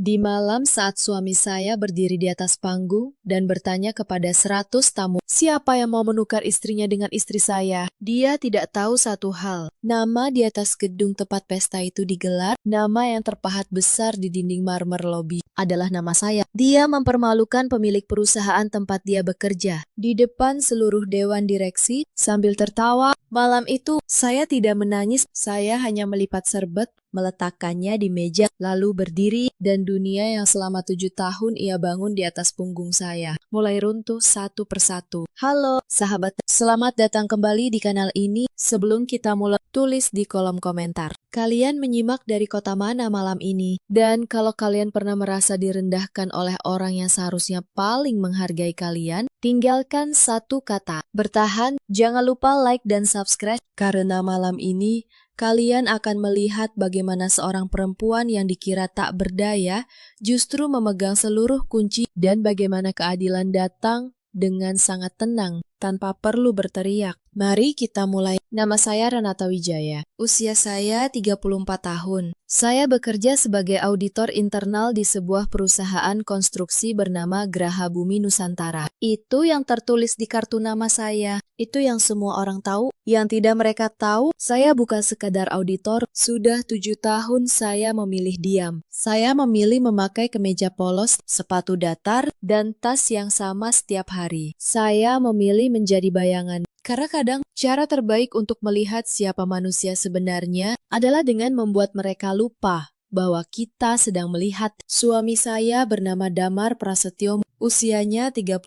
Di malam saat suami saya berdiri di atas panggung dan bertanya kepada 100 tamu, siapa yang mau menukar istrinya dengan istri saya? Dia tidak tahu satu hal. Nama di atas gedung tempat pesta itu digelar, nama yang terpahat besar di dinding marmer lobi adalah nama saya. Dia mempermalukan pemilik perusahaan tempat dia bekerja di depan seluruh dewan direksi sambil tertawa. Malam itu saya tidak menangis, saya hanya melipat serbet, meletakkannya di meja, lalu berdiri, dan dunia yang selama 7 tahun ia bangun di atas punggung saya mulai runtuh satu persatu. Halo sahabat, selamat datang kembali di kanal ini. Sebelum kita mulai, tulis di kolom komentar kalian menyimak dari kota mana malam ini, dan kalau kalian pernah merasa direndahkan oleh orang yang seharusnya paling menghargai kalian, tinggalkan satu kata, bertahan. Jangan lupa like dan subscribe, karena malam ini kalian akan melihat bagaimana seorang perempuan yang dikira tak berdaya justru memegang seluruh kunci, dan bagaimana keadilan datang dengan sangat tenang tanpa perlu berteriak. Mari kita mulai. Nama saya Renata Wijaya. Usia saya 34 tahun. Saya bekerja sebagai auditor internal di sebuah perusahaan konstruksi bernama Graha Bumi Nusantara. Itu yang tertulis di kartu nama saya. Itu yang semua orang tahu. Yang tidak mereka tahu, saya bukan sekadar auditor. Sudah 7 tahun saya memilih diam. Saya memilih memakai kemeja polos, sepatu datar, dan tas yang sama setiap hari. Saya memilih menjadi bayangan. Karena kadang cara terbaik untuk melihat siapa manusia sebenarnya adalah dengan membuat mereka lupa bahwa kita sedang melihat. Suami saya bernama Damar Prasetyo, usianya 38.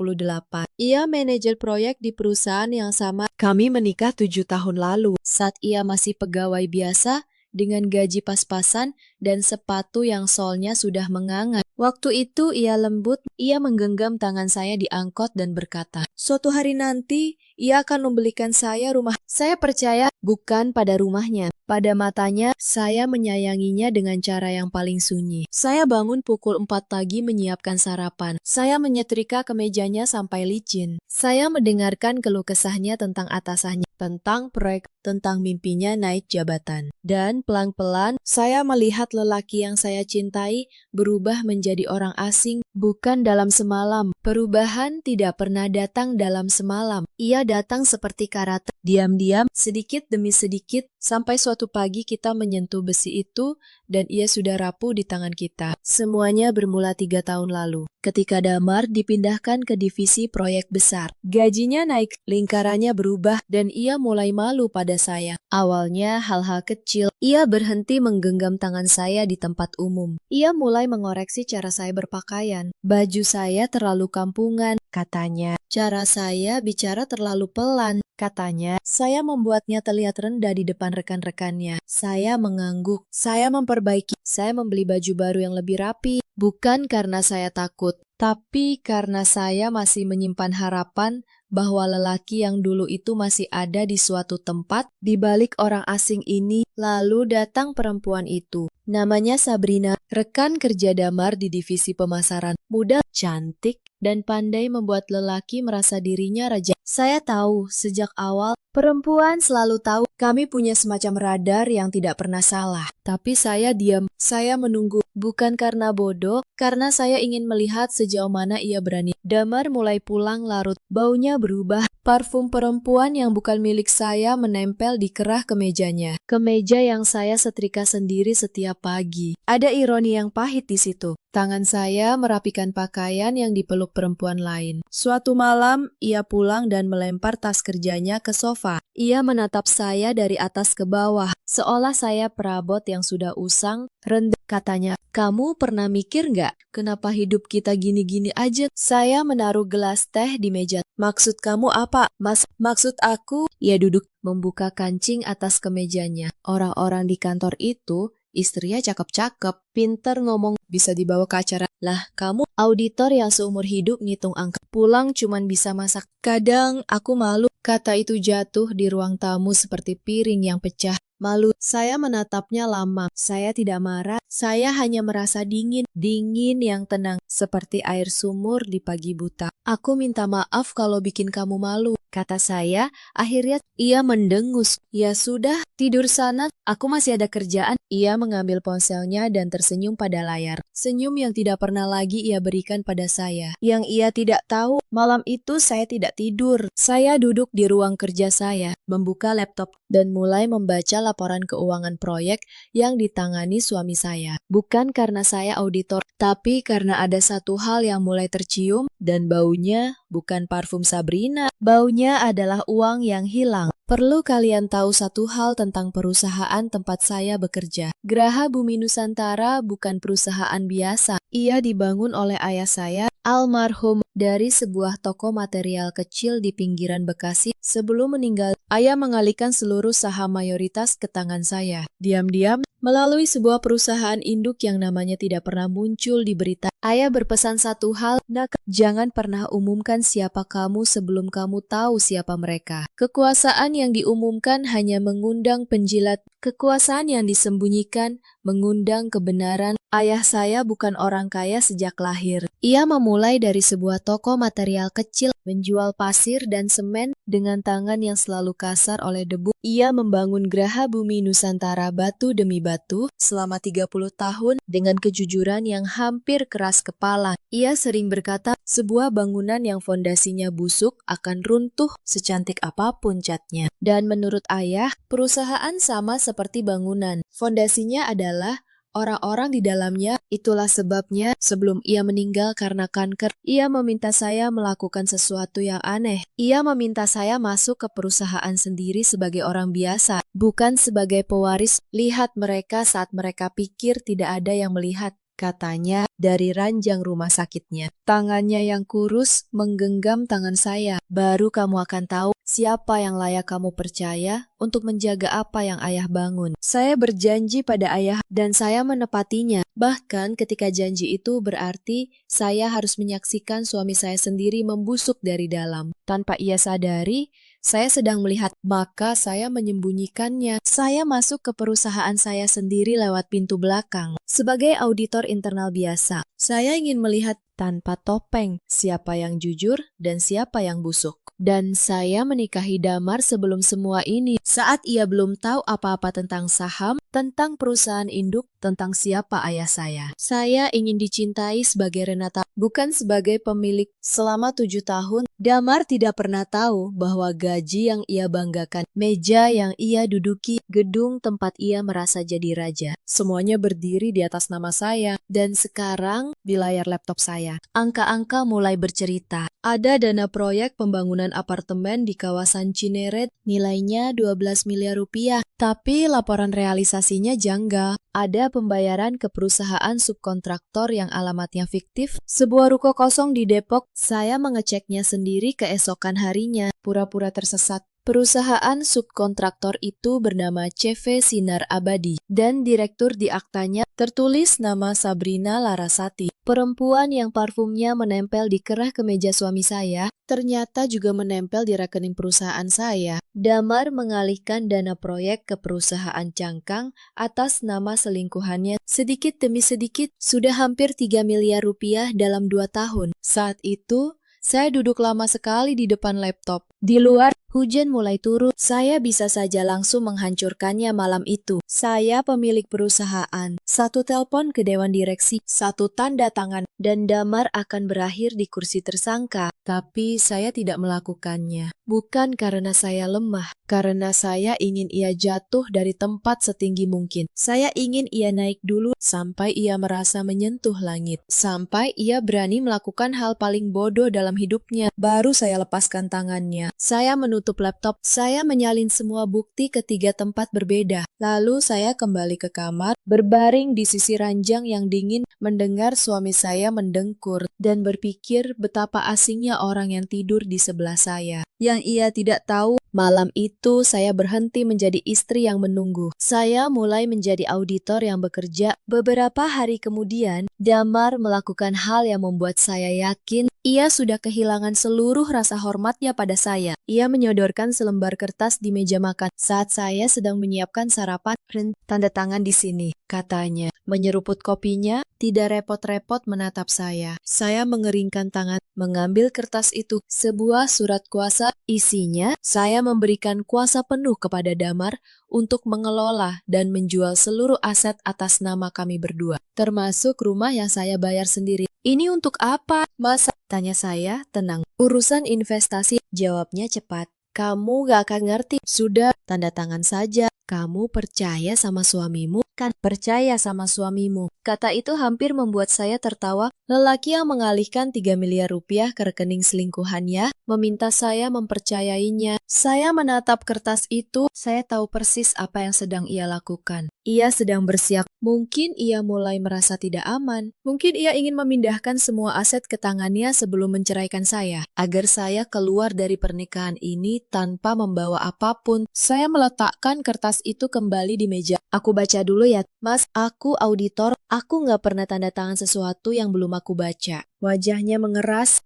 Ia manajer proyek di perusahaan yang sama. Kami menikah 7 tahun lalu, saat ia masih pegawai biasa dengan gaji pas-pasan dan sepatu yang solnya sudah menganga. Waktu itu ia lembut, ia menggenggam tangan saya di angkot dan berkata, suatu hari nanti ia akan membelikan saya rumah. Saya percaya bukan pada rumahnya, pada matanya. Saya menyayanginya dengan cara yang paling sunyi. Saya bangun pukul 4 pagi menyiapkan sarapan. Saya menyetrika kemejanya sampai licin. Saya mendengarkan keluh kesahnya tentang atasannya, tentang proyek, tentang mimpinya naik jabatan. Dan pelan-pelan saya melihat lelaki yang saya cintai berubah menjadi orang asing, bukan dalam semalam. Perubahan tidak pernah datang dalam semalam. Ia datang seperti karat, diam-diam, sedikit demi sedikit, sampai suatu pagi kita menyentuh besi itu dan ia sudah rapuh di tangan kita. Semuanya bermula 3 tahun lalu, ketika Damar dipindahkan ke divisi proyek besar. Gajinya naik, lingkarannya berubah, dan ia mulai malu pada saya. Awalnya hal-hal kecil, ia berhenti menggenggam tangan saya di tempat umum. Ia mulai mengoreksi cara saya berpakaian. Baju saya terlalu kampungan, katanya. Cara saya bicara terlalu pelan, katanya. Saya membuatnya terlihat rendah di depan rekan-rekannya. Saya mengangguk. Saya memperbaiki. Saya membeli baju baru yang lebih rapi. Bukan karena saya takut, tapi karena saya masih menyimpan harapan bahwa lelaki yang dulu itu masih ada di suatu tempat. Di balik orang asing ini, lalu datang perempuan itu. Namanya Sabrina, rekan kerja Damar di divisi pemasaran. Muda, cantik, dan pandai membuat lelaki merasa dirinya raja. Saya tahu, sejak awal, perempuan selalu tahu kami punya semacam radar yang tidak pernah salah. Tapi saya diam, saya menunggu. Bukan karena bodoh, karena saya ingin melihat sejauh mana ia berani. Damar mulai pulang larut, baunya berubah. Parfum perempuan yang bukan milik saya menempel di kerah kemejanya. Kemeja yang saya setrika sendiri setiap pagi. Ada ironi yang pahit di situ. Tangan saya merapikan pakaian yang dipeluk perempuan lain. Suatu malam, ia pulang dan melempar tas kerjanya ke sofa. Ia menatap saya dari atas ke bawah, seolah saya perabot yang sudah usang, rendah. Katanya, kamu pernah mikir nggak, kenapa hidup kita gini-gini aja? Saya menaruh gelas teh di meja. Maksud kamu apa, Mas? Maksud aku, ia duduk membuka kancing atas kemejanya. Orang-orang di kantor itu, istrinya cakep-cakep, pinter ngomong, bisa dibawa ke acara. Lah, kamu auditor yang seumur hidup ngitung angka, pulang cuman bisa masak. Kadang aku malu. Kata itu jatuh di ruang tamu seperti piring yang pecah. malu. Saya menatapnya lama. Saya tidak marah. Saya hanya merasa dingin. Dingin yang tenang, seperti air sumur di pagi buta. Aku minta maaf kalau bikin kamu malu, kata saya. Akhirnya ia mendengus. Ya sudah, tidur sana. Aku masih ada kerjaan. Ia mengambil ponselnya dan tersenyum pada layar. Senyum yang tidak pernah lagi ia berikan pada saya. Yang ia tidak tahu, malam itu saya tidak tidur. Saya duduk di ruang kerja saya, membuka laptop, dan mulai membaca laporan keuangan proyek yang ditangani suami saya. Bukan karena saya auditor, tapi karena ada satu hal yang mulai tercium, dan baunya bukan parfum Sabrina. Baunya adalah uang yang hilang. Perlu kalian tahu satu hal tentang perusahaan tempat saya bekerja. Geraha Bumi Nusantara bukan perusahaan biasa. Ia dibangun oleh ayah saya, almarhum, dari sebuah toko material kecil di pinggiran Bekasi. Sebelum meninggal, ayah mengalihkan seluruh saham mayoritas ke tangan saya. Diam-diam, melalui sebuah perusahaan induk yang namanya tidak pernah muncul di berita. Ayah berpesan satu hal, nak, jangan pernah umumkan siapa kamu sebelum kamu tahu siapa mereka. Kekuasaan yang diumumkan hanya mengundang penjilat. Kekuasaan yang disembunyikan mengundang kebenaran. Ayah saya bukan orang kaya sejak lahir. Ia memulai dari sebuah toko material kecil, menjual pasir dan semen dengan tangan yang selalu kasar oleh debu. Ia membangun Geraha Bumi Nusantara batu demi batu selama 30 tahun dengan kejujuran yang hampir keras kepala. Ia sering berkata, sebuah bangunan yang fondasinya busuk akan runtuh secantik apapun catnya. Dan menurut ayah, perusahaan sama seperti bangunan. Fondasinya adalah orang-orang di dalamnya. Itulah sebabnya sebelum ia meninggal karena kanker, ia meminta saya melakukan sesuatu yang aneh. Ia meminta saya masuk ke perusahaan sendiri sebagai orang biasa, bukan sebagai pewaris. Lihat mereka saat mereka pikir tidak ada yang melihat, katanya dari ranjang rumah sakitnya. Tangannya yang kurus menggenggam tangan saya. Baru kamu akan tahu siapa yang layak kamu percaya untuk menjaga apa yang ayah bangun. Saya berjanji pada ayah dan saya menepatinya. Bahkan ketika janji itu berarti saya harus menyaksikan suami saya sendiri membusuk dari dalam. Tanpa ia sadari, saya sedang melihat, maka saya menyembunyikannya. Saya masuk ke perusahaan saya sendiri lewat pintu belakang. Sebagai auditor internal biasa, saya ingin melihat tanpa topeng siapa yang jujur dan siapa yang busuk. Dan saya menikahi Damar sebelum semua ini. Saat ia belum tahu apa-apa tentang saham, tentang perusahaan induk, tentang siapa ayah saya. Saya ingin dicintai sebagai Renata, bukan sebagai pemilik. Selama 7 tahun, Damar tidak pernah tahu bahwa gaji yang ia banggakan, meja yang ia duduki, gedung tempat ia merasa jadi raja, semuanya berdiri di atas nama saya. Dan sekarang, di layar laptop saya, angka-angka mulai bercerita. Ada dana proyek pembangunan apartemen di kawasan Cineret, nilainya 12 miliar rupiah. Tapi laporan realisasinya janggal. Ada pembayaran ke perusahaan subkontraktor yang alamatnya fiktif. Sebuah ruko kosong di Depok, saya mengeceknya sendiri keesokan harinya. Pura-pura tersesat. Perusahaan subkontraktor itu bernama CV Sinar Abadi dan direktur di aktanya tertulis nama Sabrina Larasati. Perempuan yang parfumnya menempel di kerah kemeja suami saya ternyata juga menempel di rekening perusahaan saya. Damar mengalihkan dana proyek ke perusahaan cangkang atas nama selingkuhannya. Sedikit demi sedikit sudah hampir 3 miliar rupiah dalam 2 tahun. Saat itu saya duduk lama sekali di depan laptop. Di luar, hujan mulai turun. Saya bisa saja langsung menghancurkannya malam itu. Saya pemilik perusahaan. Satu telepon ke dewan direksi, satu tanda tangan, dan Damar akan berakhir di kursi tersangka. Tapi saya tidak melakukannya. Bukan karena saya lemah, karena saya ingin ia jatuh dari tempat setinggi mungkin. Saya ingin ia naik dulu sampai ia merasa menyentuh langit. Sampai ia berani melakukan hal paling bodoh dalam hidupnya. Baru saya lepaskan tangannya. Saya menutup laptop, saya menyalin semua bukti ke 3 tempat berbeda. Lalu saya kembali ke kamar, berbaring di sisi ranjang yang dingin, mendengar suami saya mendengkur, dan berpikir betapa asingnya orang yang tidur di sebelah saya. Yang ia tidak tahu, malam itu saya berhenti menjadi istri yang menunggu. Saya mulai menjadi auditor yang bekerja. Beberapa hari kemudian, Damar melakukan hal yang membuat saya yakin ia sudah kehilangan seluruh rasa hormatnya pada saya. saya. Ia menyodorkan selembar kertas di meja makan. Saat saya sedang menyiapkan sarapan, tanda tangan di sini, katanya. Menyeruput kopinya, tidak repot-repot menatap saya. Saya mengeringkan tangan, mengambil kertas itu. Sebuah surat kuasa, isinya saya memberikan kuasa penuh kepada Damar untuk mengelola dan menjual seluruh aset atas nama kami berdua, termasuk rumah yang saya bayar sendiri. Ini untuk apa, Mas? Tanya saya, tenang. Urusan investasi, jawabnya cepat. Kamu gak akan ngerti. Sudah, tanda tangan saja. Kamu percaya sama suamimu? Kan percaya sama suamimu. Kata itu hampir membuat saya tertawa. Lelaki yang mengalihkan 3 miliar rupiah ke rekening selingkuhannya meminta saya mempercayainya. Saya menatap kertas itu. Saya tahu persis apa yang sedang ia lakukan. Ia sedang bersiap. Mungkin ia mulai merasa tidak aman. Mungkin ia ingin memindahkan semua aset ke tangannya sebelum menceraikan saya, agar saya keluar dari pernikahan ini tanpa membawa apapun. Saya meletakkan kertas itu kembali di meja. Aku baca dulu ya, Mas. Aku auditor. Aku nggak pernah tanda tangan sesuatu yang belum aku baca. Wajahnya mengeras.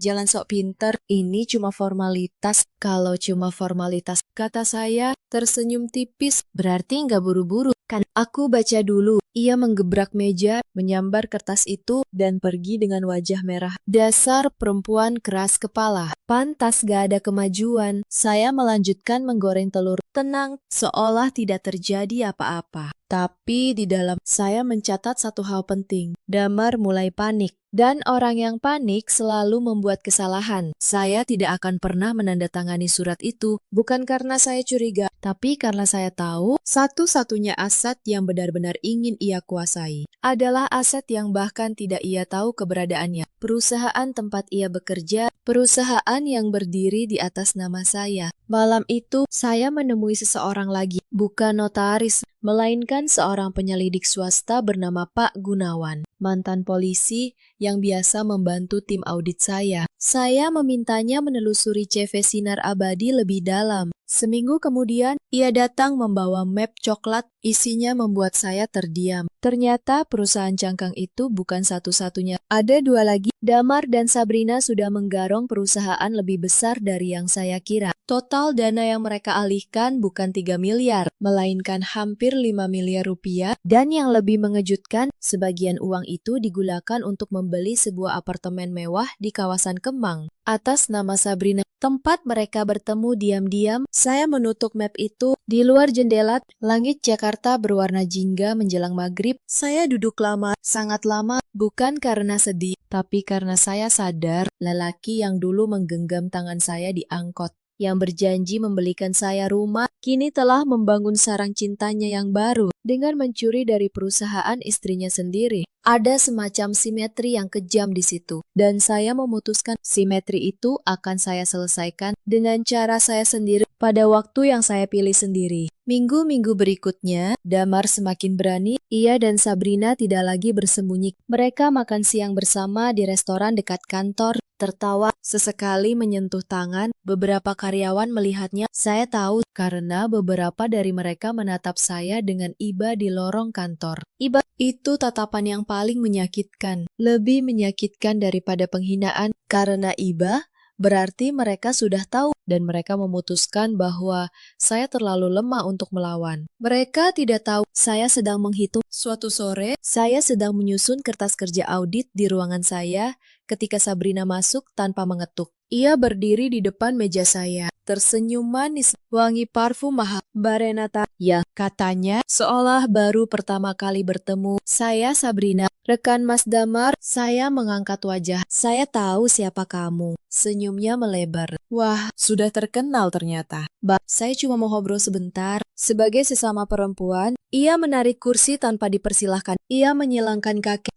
Jangan sok pinter. Ini cuma formalitas. Kalau cuma formalitas, kata saya, tersenyum tipis. Berarti nggak buru-buru, kan? Aku baca dulu. Ia menggebrak meja, menyambar kertas itu, dan pergi dengan wajah merah. Dasar perempuan keras kepala. Pantas gak ada kemajuan. Saya melanjutkan menggoreng telur. Tenang, seolah tidak terjadi apa-apa. Tapi di dalam saya mencatat satu hal penting. Damar mulai panik. Dan orang yang panik selalu membuat kesalahan. Saya tidak akan pernah menandatangani surat itu, bukan karena saya curiga, tapi karena saya tahu satu-satunya aset yang benar-benar ingin ia kuasai adalah aset yang bahkan tidak ia tahu keberadaannya. Perusahaan tempat ia bekerja, perusahaan yang berdiri di atas nama saya. Malam itu, saya menemui seseorang lagi, bukan notaris, melainkan seorang penyelidik swasta bernama Pak Gunawan, mantan polisi yang biasa membantu tim audit saya. Saya memintanya menelusuri CV Sinar Abadi lebih dalam. Seminggu kemudian, ia datang membawa map coklat, isinya membuat saya terdiam. Ternyata perusahaan cangkang itu bukan satu-satunya. Ada dua lagi. Damar dan Sabrina sudah menggarong perusahaan lebih besar dari yang saya kira. Total dana yang mereka alihkan bukan 3 miliar, melainkan hampir 5 miliar rupiah. Dan yang lebih mengejutkan, sebagian uang itu digunakan untuk membeli sebuah apartemen mewah di kawasan Kemang atas nama Sabrina. Tempat mereka bertemu diam-diam, saya menutup map itu. Di luar jendela, langit Jakarta berwarna jingga menjelang maghrib. Saya duduk lama, sangat lama, bukan karena sedih, tapi karena saya sadar lelaki yang dulu menggenggam tangan saya di angkot, yang berjanji membelikan saya rumah, kini telah membangun sarang cintanya yang baru dengan mencuri dari perusahaan istrinya sendiri. Ada semacam simetri yang kejam di situ, dan saya memutuskan simetri itu akan saya selesaikan dengan cara saya sendiri pada waktu yang saya pilih sendiri. Minggu-minggu berikutnya, Damar semakin berani. Ia dan Sabrina tidak lagi bersembunyi. Mereka makan siang bersama di restoran dekat kantor, tertawa, sesekali menyentuh tangan. Beberapa karyawan melihatnya. Saya tahu karena beberapa dari mereka menatap saya dengan iba di lorong kantor. Iba itu tatapan yang paling menyakitkan, lebih menyakitkan daripada penghinaan, karena iba berarti mereka sudah tahu dan mereka memutuskan bahwa saya terlalu lemah untuk melawan. Mereka tidak tahu saya sedang menghitung. Suatu sore, saya sedang menyusun kertas kerja audit di ruangan saya ketika Sabrina masuk tanpa mengetuk. Ia berdiri di depan meja saya, tersenyum manis, wangi parfum mahal. Barenata, ya, katanya, seolah baru pertama kali bertemu. Saya Sabrina, rekan Mas Damar. Saya mengangkat wajah. Saya tahu siapa kamu. Senyumnya melebar. Wah, sudah terkenal ternyata. Saya cuma mau ngobrol sebentar. Sebagai sesama perempuan, ia menarik kursi tanpa dipersilahkan. Ia menyilangkan kaki.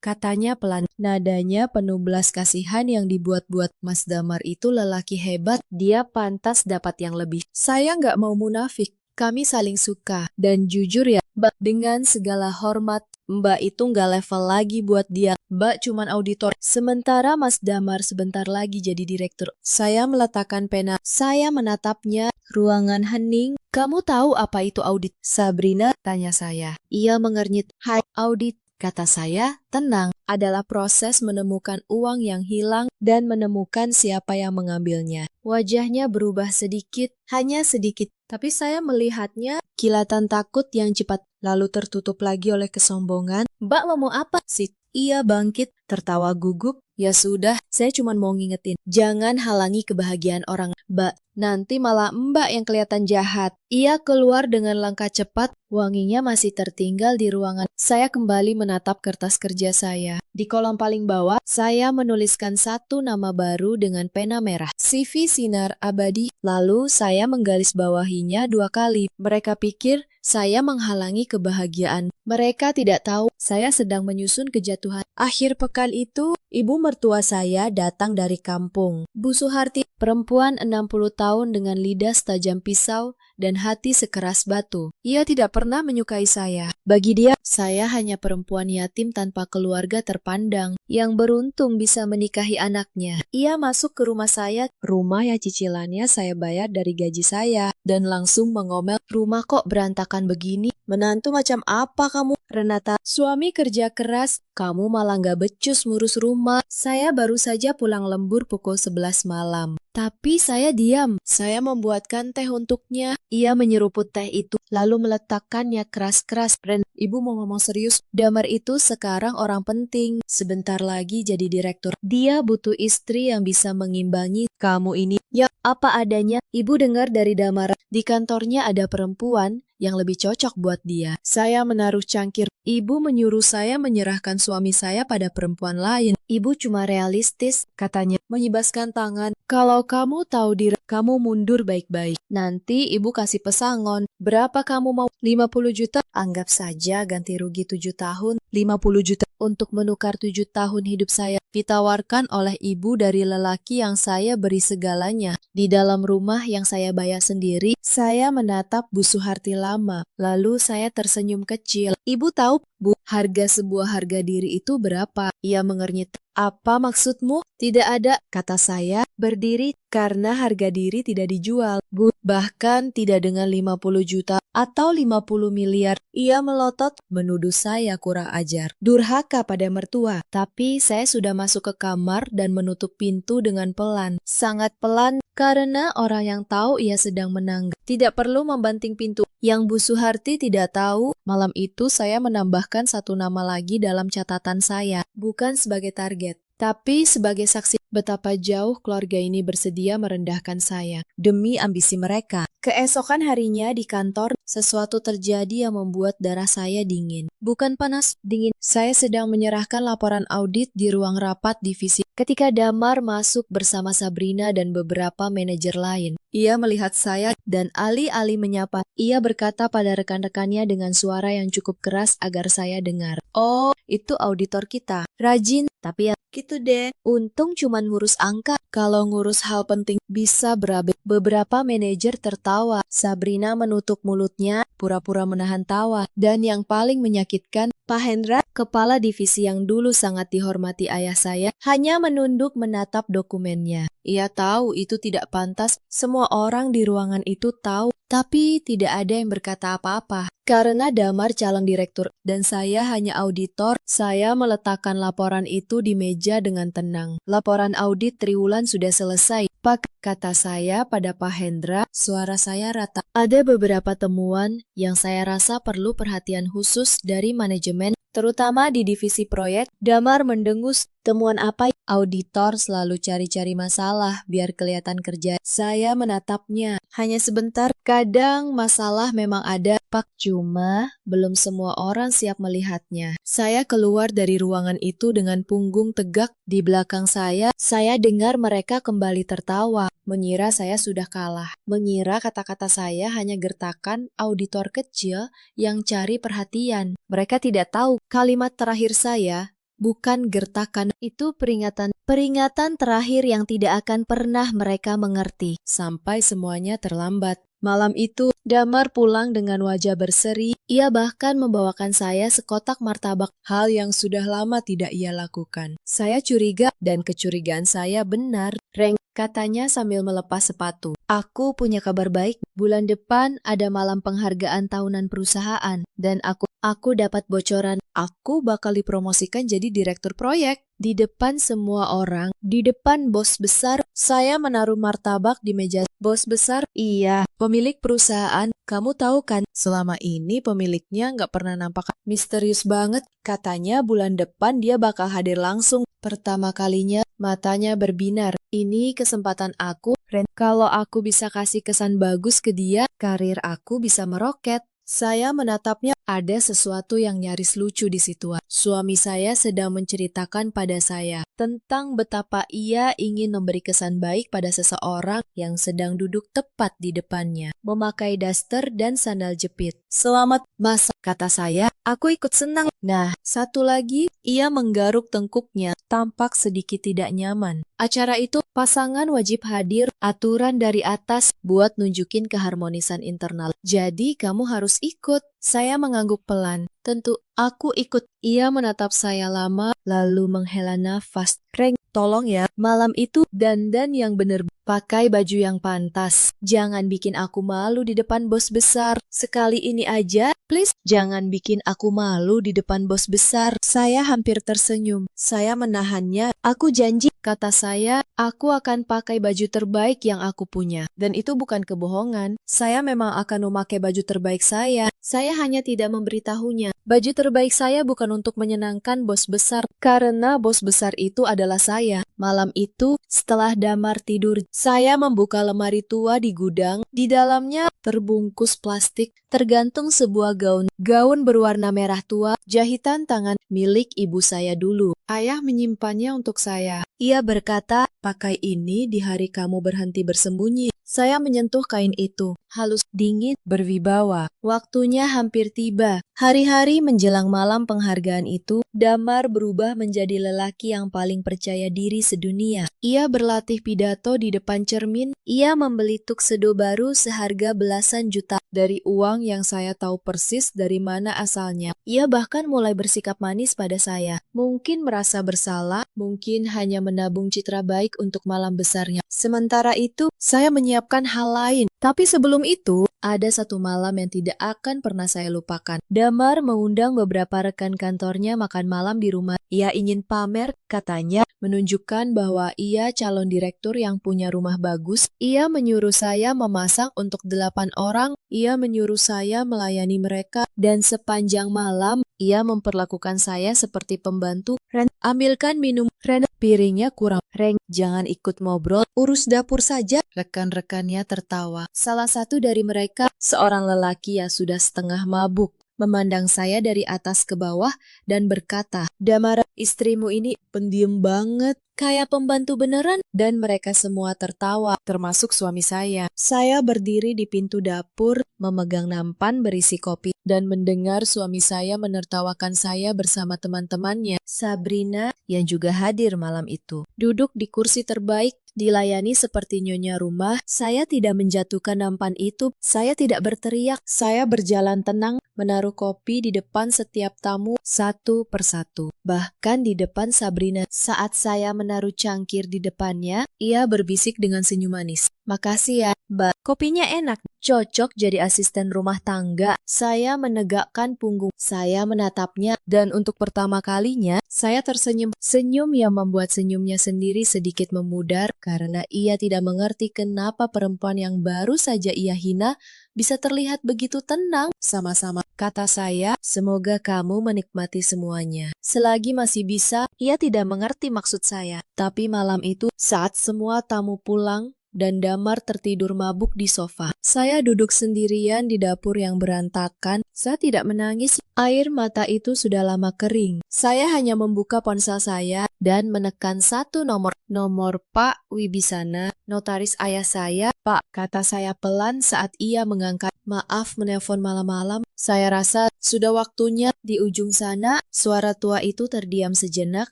Katanya pelan. Nadanya penuh belas kasihan yang dibuat-buat. Mas Damar itu lelaki hebat. Dia pantas dapat yang lebih. Saya nggak mau munafik. Kami saling suka. Dan jujur ya, Mbak, dengan segala hormat, Mbak itu nggak level lagi buat dia. Mbak cuman auditor. Sementara Mas Damar sebentar lagi jadi direktur. Saya meletakkan pena. Saya menatapnya. Ruangan hening. Kamu tahu apa itu audit? Sabrina, tanya saya. Ia mengernyit. Hai, audit. kata saya, tenang. Adalah proses menemukan uang yang hilang dan menemukan siapa yang mengambilnya. Wajahnya berubah sedikit, hanya sedikit. Tapi saya melihatnya kilatan takut yang cepat, lalu tertutup lagi oleh kesombongan. Mbak mau apa sih? Ia bangkit, tertawa gugup. Ya sudah, saya cuma mau ngingetin. Jangan halangi kebahagiaan orang, Mbak. Nanti malah Mbak yang kelihatan jahat. Ia keluar dengan langkah cepat, wanginya masih tertinggal di ruangan. Saya kembali menatap kertas kerja saya. Di kolom paling bawah, saya menuliskan satu nama baru dengan pena merah. CV Sinar Abadi. Lalu saya menggarisbawahinya 2 kali. Mereka pikir saya menghalangi kebahagiaan. Mereka tidak tahu saya sedang menyusun kejatuhan. Akhir pekan itu, ibu mertua saya datang dari kampung. Bu Suharti, perempuan 60 tahun dengan lidah setajam pisau dan hati sekeras batu. Ia tidak pernah menyukai saya. Bagi dia, saya hanya perempuan yatim tanpa keluarga terpandang yang beruntung bisa menikahi anaknya. Ia masuk ke rumah saya, rumah yang cicilannya saya bayar dari gaji saya, dan langsung mengomel, "Rumah kok berantakan begini? Menantu macam apa kamu, Renata? Suami kerja keras, kamu malah nggak becus ngurus rumah." Saya baru saja pulang lembur pukul 11 malam. Tapi saya diam. Saya membuatkan teh untuknya. Ia menyeruput teh itu, lalu meletakkannya keras-keras. "Ren, ibu mau ngomong serius. Damar itu sekarang orang penting. Sebentar lagi jadi direktur. Dia butuh istri yang bisa mengimbangi kamu ini." "Ya, apa adanya." Ibu dengar dari Damar, di kantornya ada perempuan yang lebih cocok buat dia. Saya menaruh cangkir. Ibu menyuruh saya menyerahkan suami saya pada perempuan lain. Ibu cuma realistis, katanya, menyibaskan tangan. "Kalau kamu tahu diri, kamu mundur baik-baik. Nanti ibu kasih pesangon. Berapa kamu mau? 50 juta? Anggap saja ganti rugi 7 tahun. 50 juta untuk menukar 7 tahun hidup saya. Ditawarkan oleh ibu dari lelaki yang saya beri segalanya. Di dalam rumah yang saya bayar sendiri, saya menatap Bu Suharti lama. Lalu saya tersenyum kecil. "Ibu tahu, Bu, harga sebuah harga diri itu berapa?" Ia mengernyit. "Apa maksudmu?" "Tidak ada," kata saya, berdiri, "karena harga diri tidak dijual, Bu. Bahkan tidak dengan 50 juta atau 50 miliar. Ia melotot, menuduh saya kurang ajar, durhaka pada mertua. Tapi saya sudah masuk ke kamar dan menutup pintu dengan pelan. Sangat pelan, karena orang yang tahu ia sedang menangga. Tidak perlu membanting pintu. Yang Bu Suharti tidak tahu, malam itu saya menambahkan satu nama lagi dalam catatan saya. Bukan sebagai target, tapi sebagai saksi betapa jauh keluarga ini bersedia merendahkan saya demi ambisi mereka. Keesokan harinya di kantor, sesuatu terjadi yang membuat darah saya dingin. Bukan panas, dingin. Saya sedang menyerahkan laporan audit di ruang rapat divisi ketika Damar masuk bersama Sabrina dan beberapa manajer lain. Ia melihat saya dan alih-alih menyapa, ia berkata pada rekan-rekannya dengan suara yang cukup keras agar saya dengar. "Oh, itu auditor kita. Rajin, tapi ya gitu deh. Untung cuman ngurus angka. Kalau ngurus hal penting bisa berabe." Beberapa manajer tertawa. Sabrina menutup mulutnya, pura-pura menahan tawa. Dan yang paling menyakitkan, Pak Hendra, kepala divisi yang dulu sangat dihormati ayah saya, hanya menunduk menatap dokumennya. Ia tahu itu tidak pantas, semua orang di ruangan itu tahu, tapi tidak ada yang berkata apa-apa. Karena Damar calon direktur dan saya hanya auditor, saya meletakkan laporan itu di meja dengan tenang. "Laporan audit triwulan sudah selesai, Pak," kata saya pada Pak Hendra, suara saya rata. "Ada beberapa temuan yang saya rasa perlu perhatian khusus dari manajemen, terutama di divisi proyek." Damar mendengus. "Temuan apa?" Auditor selalu cari-cari masalah biar kelihatan kerja. Saya menatapnya. Hanya sebentar. Kadang masalah memang ada, Pak. Cuma belum semua orang siap melihatnya. Saya keluar dari ruangan itu dengan punggung tegak. Di belakang saya dengar mereka kembali tertawa. Mengira saya sudah kalah. Mengira kata-kata saya hanya gertakan auditor kecil yang cari perhatian. Mereka tidak tahu kalimat terakhir saya bukan gertakan, itu peringatan. Peringatan terakhir yang tidak akan pernah mereka mengerti, sampai semuanya terlambat. Malam itu, Damar pulang dengan wajah berseri. Ia bahkan membawakan saya sekotak martabak, hal yang sudah lama tidak ia lakukan. Saya curiga, dan kecurigaan saya benar. Reng, katanya sambil melepas sepatu. Aku punya kabar baik. Bulan depan ada malam penghargaan tahunan perusahaan. Dan aku dapat bocoran. Aku bakal dipromosikan jadi direktur proyek. Di depan semua orang, di depan bos besar, saya menaruh martabak di meja. Bos besar? Iya, pemilik perusahaan. Kamu tahu kan, selama ini pemiliknya nggak pernah nampak. Misterius banget. Katanya bulan depan dia bakal hadir langsung. Pertama kalinya, matanya berbinar. Ini kesempatan aku, Ren. Kalau aku bisa kasih kesan bagus ke dia, karir aku bisa meroket. Saya menatapnya, ada sesuatu yang nyaris lucu di situ. Suami saya sedang menceritakan pada saya tentang betapa ia ingin memberi kesan baik pada seseorang yang sedang duduk tepat di depannya, memakai daster dan sandal jepit. Selamat, Mas, kata saya. Aku ikut senang. Nah, satu lagi, ia menggaruk tengkuknya, tampak sedikit tidak nyaman. Acara itu, pasangan wajib hadir, aturan dari atas, buat nunjukin keharmonisan internal. Jadi, kamu harus ikut. Saya mengangguk pelan. Tentu, aku ikut. Ia menatap saya lama, lalu menghela nafas. Reng, tolong ya, malam itu dandan yang bener. Pakai baju yang pantas. Jangan bikin aku malu di depan bos besar. Sekali ini aja, please. Jangan bikin aku malu di depan bos besar. Saya hampir tersenyum. Saya menahannya. Aku janji, kata saya, aku akan pakai baju terbaik yang aku punya. Dan itu bukan kebohongan. Saya memang akan memakai baju terbaik saya. Saya hanya tidak memberitahunya. Baju terbaik saya bukan untuk menyenangkan bos besar, karena bos besar itu adalah saya. Malam itu, setelah Damar tidur, saya membuka lemari tua di gudang. Di dalamnya terbungkus plastik, tergantung sebuah gaun. Gaun berwarna merah tua, jahitan tangan milik ibu saya dulu. Ayah menyimpannya untuk saya. Ia berkata, pakai ini di hari kamu berhenti bersembunyi. Saya menyentuh kain itu, halus, dingin, berwibawa. Waktunya hampir tiba. Hari-hari menjelang malam penghargaan itu, Damar berubah menjadi lelaki yang paling percaya diri sedunia. Ia berlatih pidato di depan cermin. Ia membeli tuxedo baru seharga belasan juta dari uang yang saya tahu persis dari mana asalnya. Ia bahkan mulai bersikap manis pada saya. Mungkin merasa bersalah, mungkin hanya menabung citra baik untuk malam besarnya. Sementara itu, saya menyiapkan hal lain. Tapi sebelum itu, ada satu malam yang tidak akan pernah saya lupakan. Damar mengundang beberapa rekan kantornya makan malam di rumah. Ia ingin pamer, katanya, menunjukkan bahwa ia calon direktur yang punya rumah bagus. Ia menyuruh saya memasak untuk 8 orang. Ia menyuruh saya melayani mereka. Dan sepanjang malam, ia memperlakukan saya seperti pembantu. Ren, ambilkan minum. Ren, piringnya kurang. Ren, jangan ikut ngobrol. Urus dapur saja. Rekan-rekannya tertawa. Salah satu dari mereka, seorang lelaki yang sudah setengah mabuk, memandang saya dari atas ke bawah dan berkata, Damar, istrimu ini pendiam banget, kayak pembantu beneran. Dan mereka semua tertawa, termasuk suami saya. Saya berdiri di pintu dapur, memegang nampan berisi kopi, dan mendengar suami saya menertawakan saya bersama teman-temannya, Sabrina, yang juga hadir malam itu. Duduk di kursi terbaik, dilayani seperti nyonya rumah. Saya tidak menjatuhkan nampan itu. Saya tidak berteriak. Saya berjalan tenang, menaruh kopi di depan setiap tamu satu persatu. Bahkan di depan Sabrina. Saat saya menaruh cangkir di depannya, ia berbisik dengan senyum manis. Makasih ya, Mbak. Kopinya enak. Cocok jadi asisten rumah tangga. Saya menegakkan punggung. Saya menatapnya. Dan untuk pertama kalinya, saya tersenyum. Senyum yang membuat senyumnya sendiri sedikit memudar karena ia tidak mengerti kenapa perempuan yang baru saja ia hina bisa terlihat begitu tenang. Sama-sama, kata saya, semoga kamu menikmati semuanya. Selagi masih bisa, ia tidak mengerti maksud saya. Tapi malam itu, saat semua tamu pulang, dan Damar tertidur mabuk di sofa. Saya duduk sendirian di dapur yang berantakan. Saya tidak menangis. Air mata itu sudah lama kering. Saya hanya membuka ponsel saya dan menekan satu nomor. Nomor Pak Wibisana, notaris ayah saya. Pak, kata saya pelan saat ia mengangkat. Maaf menelpon malam-malam. Saya rasa sudah waktunya. Di ujung sana, suara tua itu terdiam sejenak.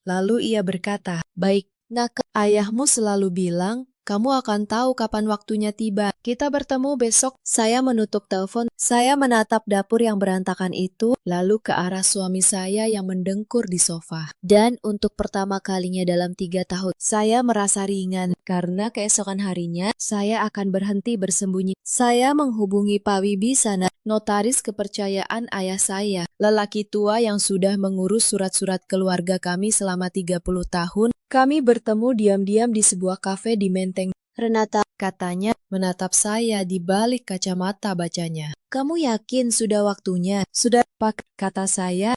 Lalu ia berkata, baik, nak, ayahmu selalu bilang, Kamu akan tahu kapan waktunya tiba. Kita bertemu besok. Saya menutup telepon. Saya menatap dapur yang berantakan itu, lalu ke arah suami saya yang mendengkur di sofa. Dan untuk pertama kalinya dalam 3 tahun, saya merasa ringan karena keesokan harinya saya akan berhenti bersembunyi. Saya menghubungi Pak Wibisana, notaris kepercayaan ayah saya, lelaki tua yang sudah mengurus surat-surat keluarga kami selama 30 tahun. Kami bertemu diam-diam di sebuah kafe di Menteng. Renata, katanya, menatap saya di balik kacamata bacanya. Kamu yakin sudah waktunya? Sudah, Pak, kata saya